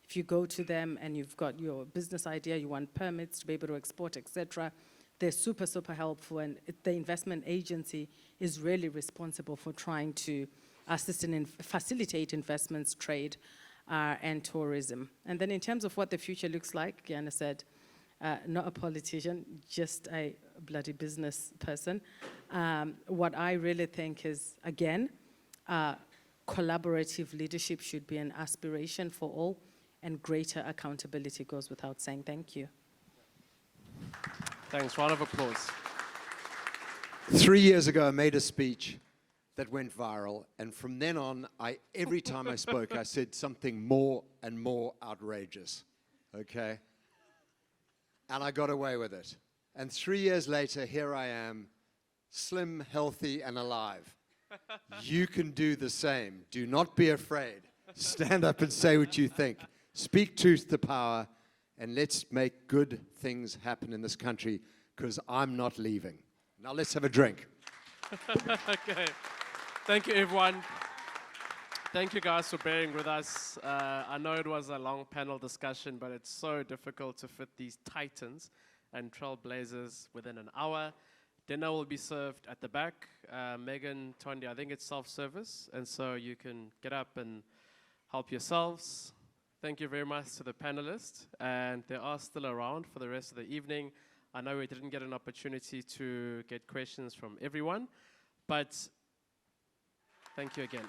If you go to them and you've got your business idea, you want permits to be able to export, etc., they're super, super helpful. And the investment agency is really responsible for trying to assist and facilitate investments, trade, and tourism. And then in terms of what the future looks like, Gianna said, not a politician, just a bloody business person. What I really think is, again, collaborative leadership should be an aspiration for all, and greater accountability goes without saying. Thank you. Thanks, round of applause. 3 years ago, I made a speech that went viral, and from then on, every time I spoke, I said something more and more outrageous, okay? And I got away with it. And 3 years later, here I am, slim, healthy, and alive. You can do the same. Do not be afraid. Stand up and say what you think. Speak truth to power, and let's make good things happen in this country, because I'm not leaving. Now let's have a drink. Okay. Thank you, everyone. Thank you, guys, for bearing with us. I know it was a long panel discussion, but it's so difficult to fit these titans and trailblazers within an hour. Dinner will be served at the back. Megan, Tondi, I think it's self-service, and so you can get up and help yourselves. Thank you very much to the panelists, and they are still around for the rest of the evening. I know we didn't get an opportunity to get questions from everyone, but thank you again.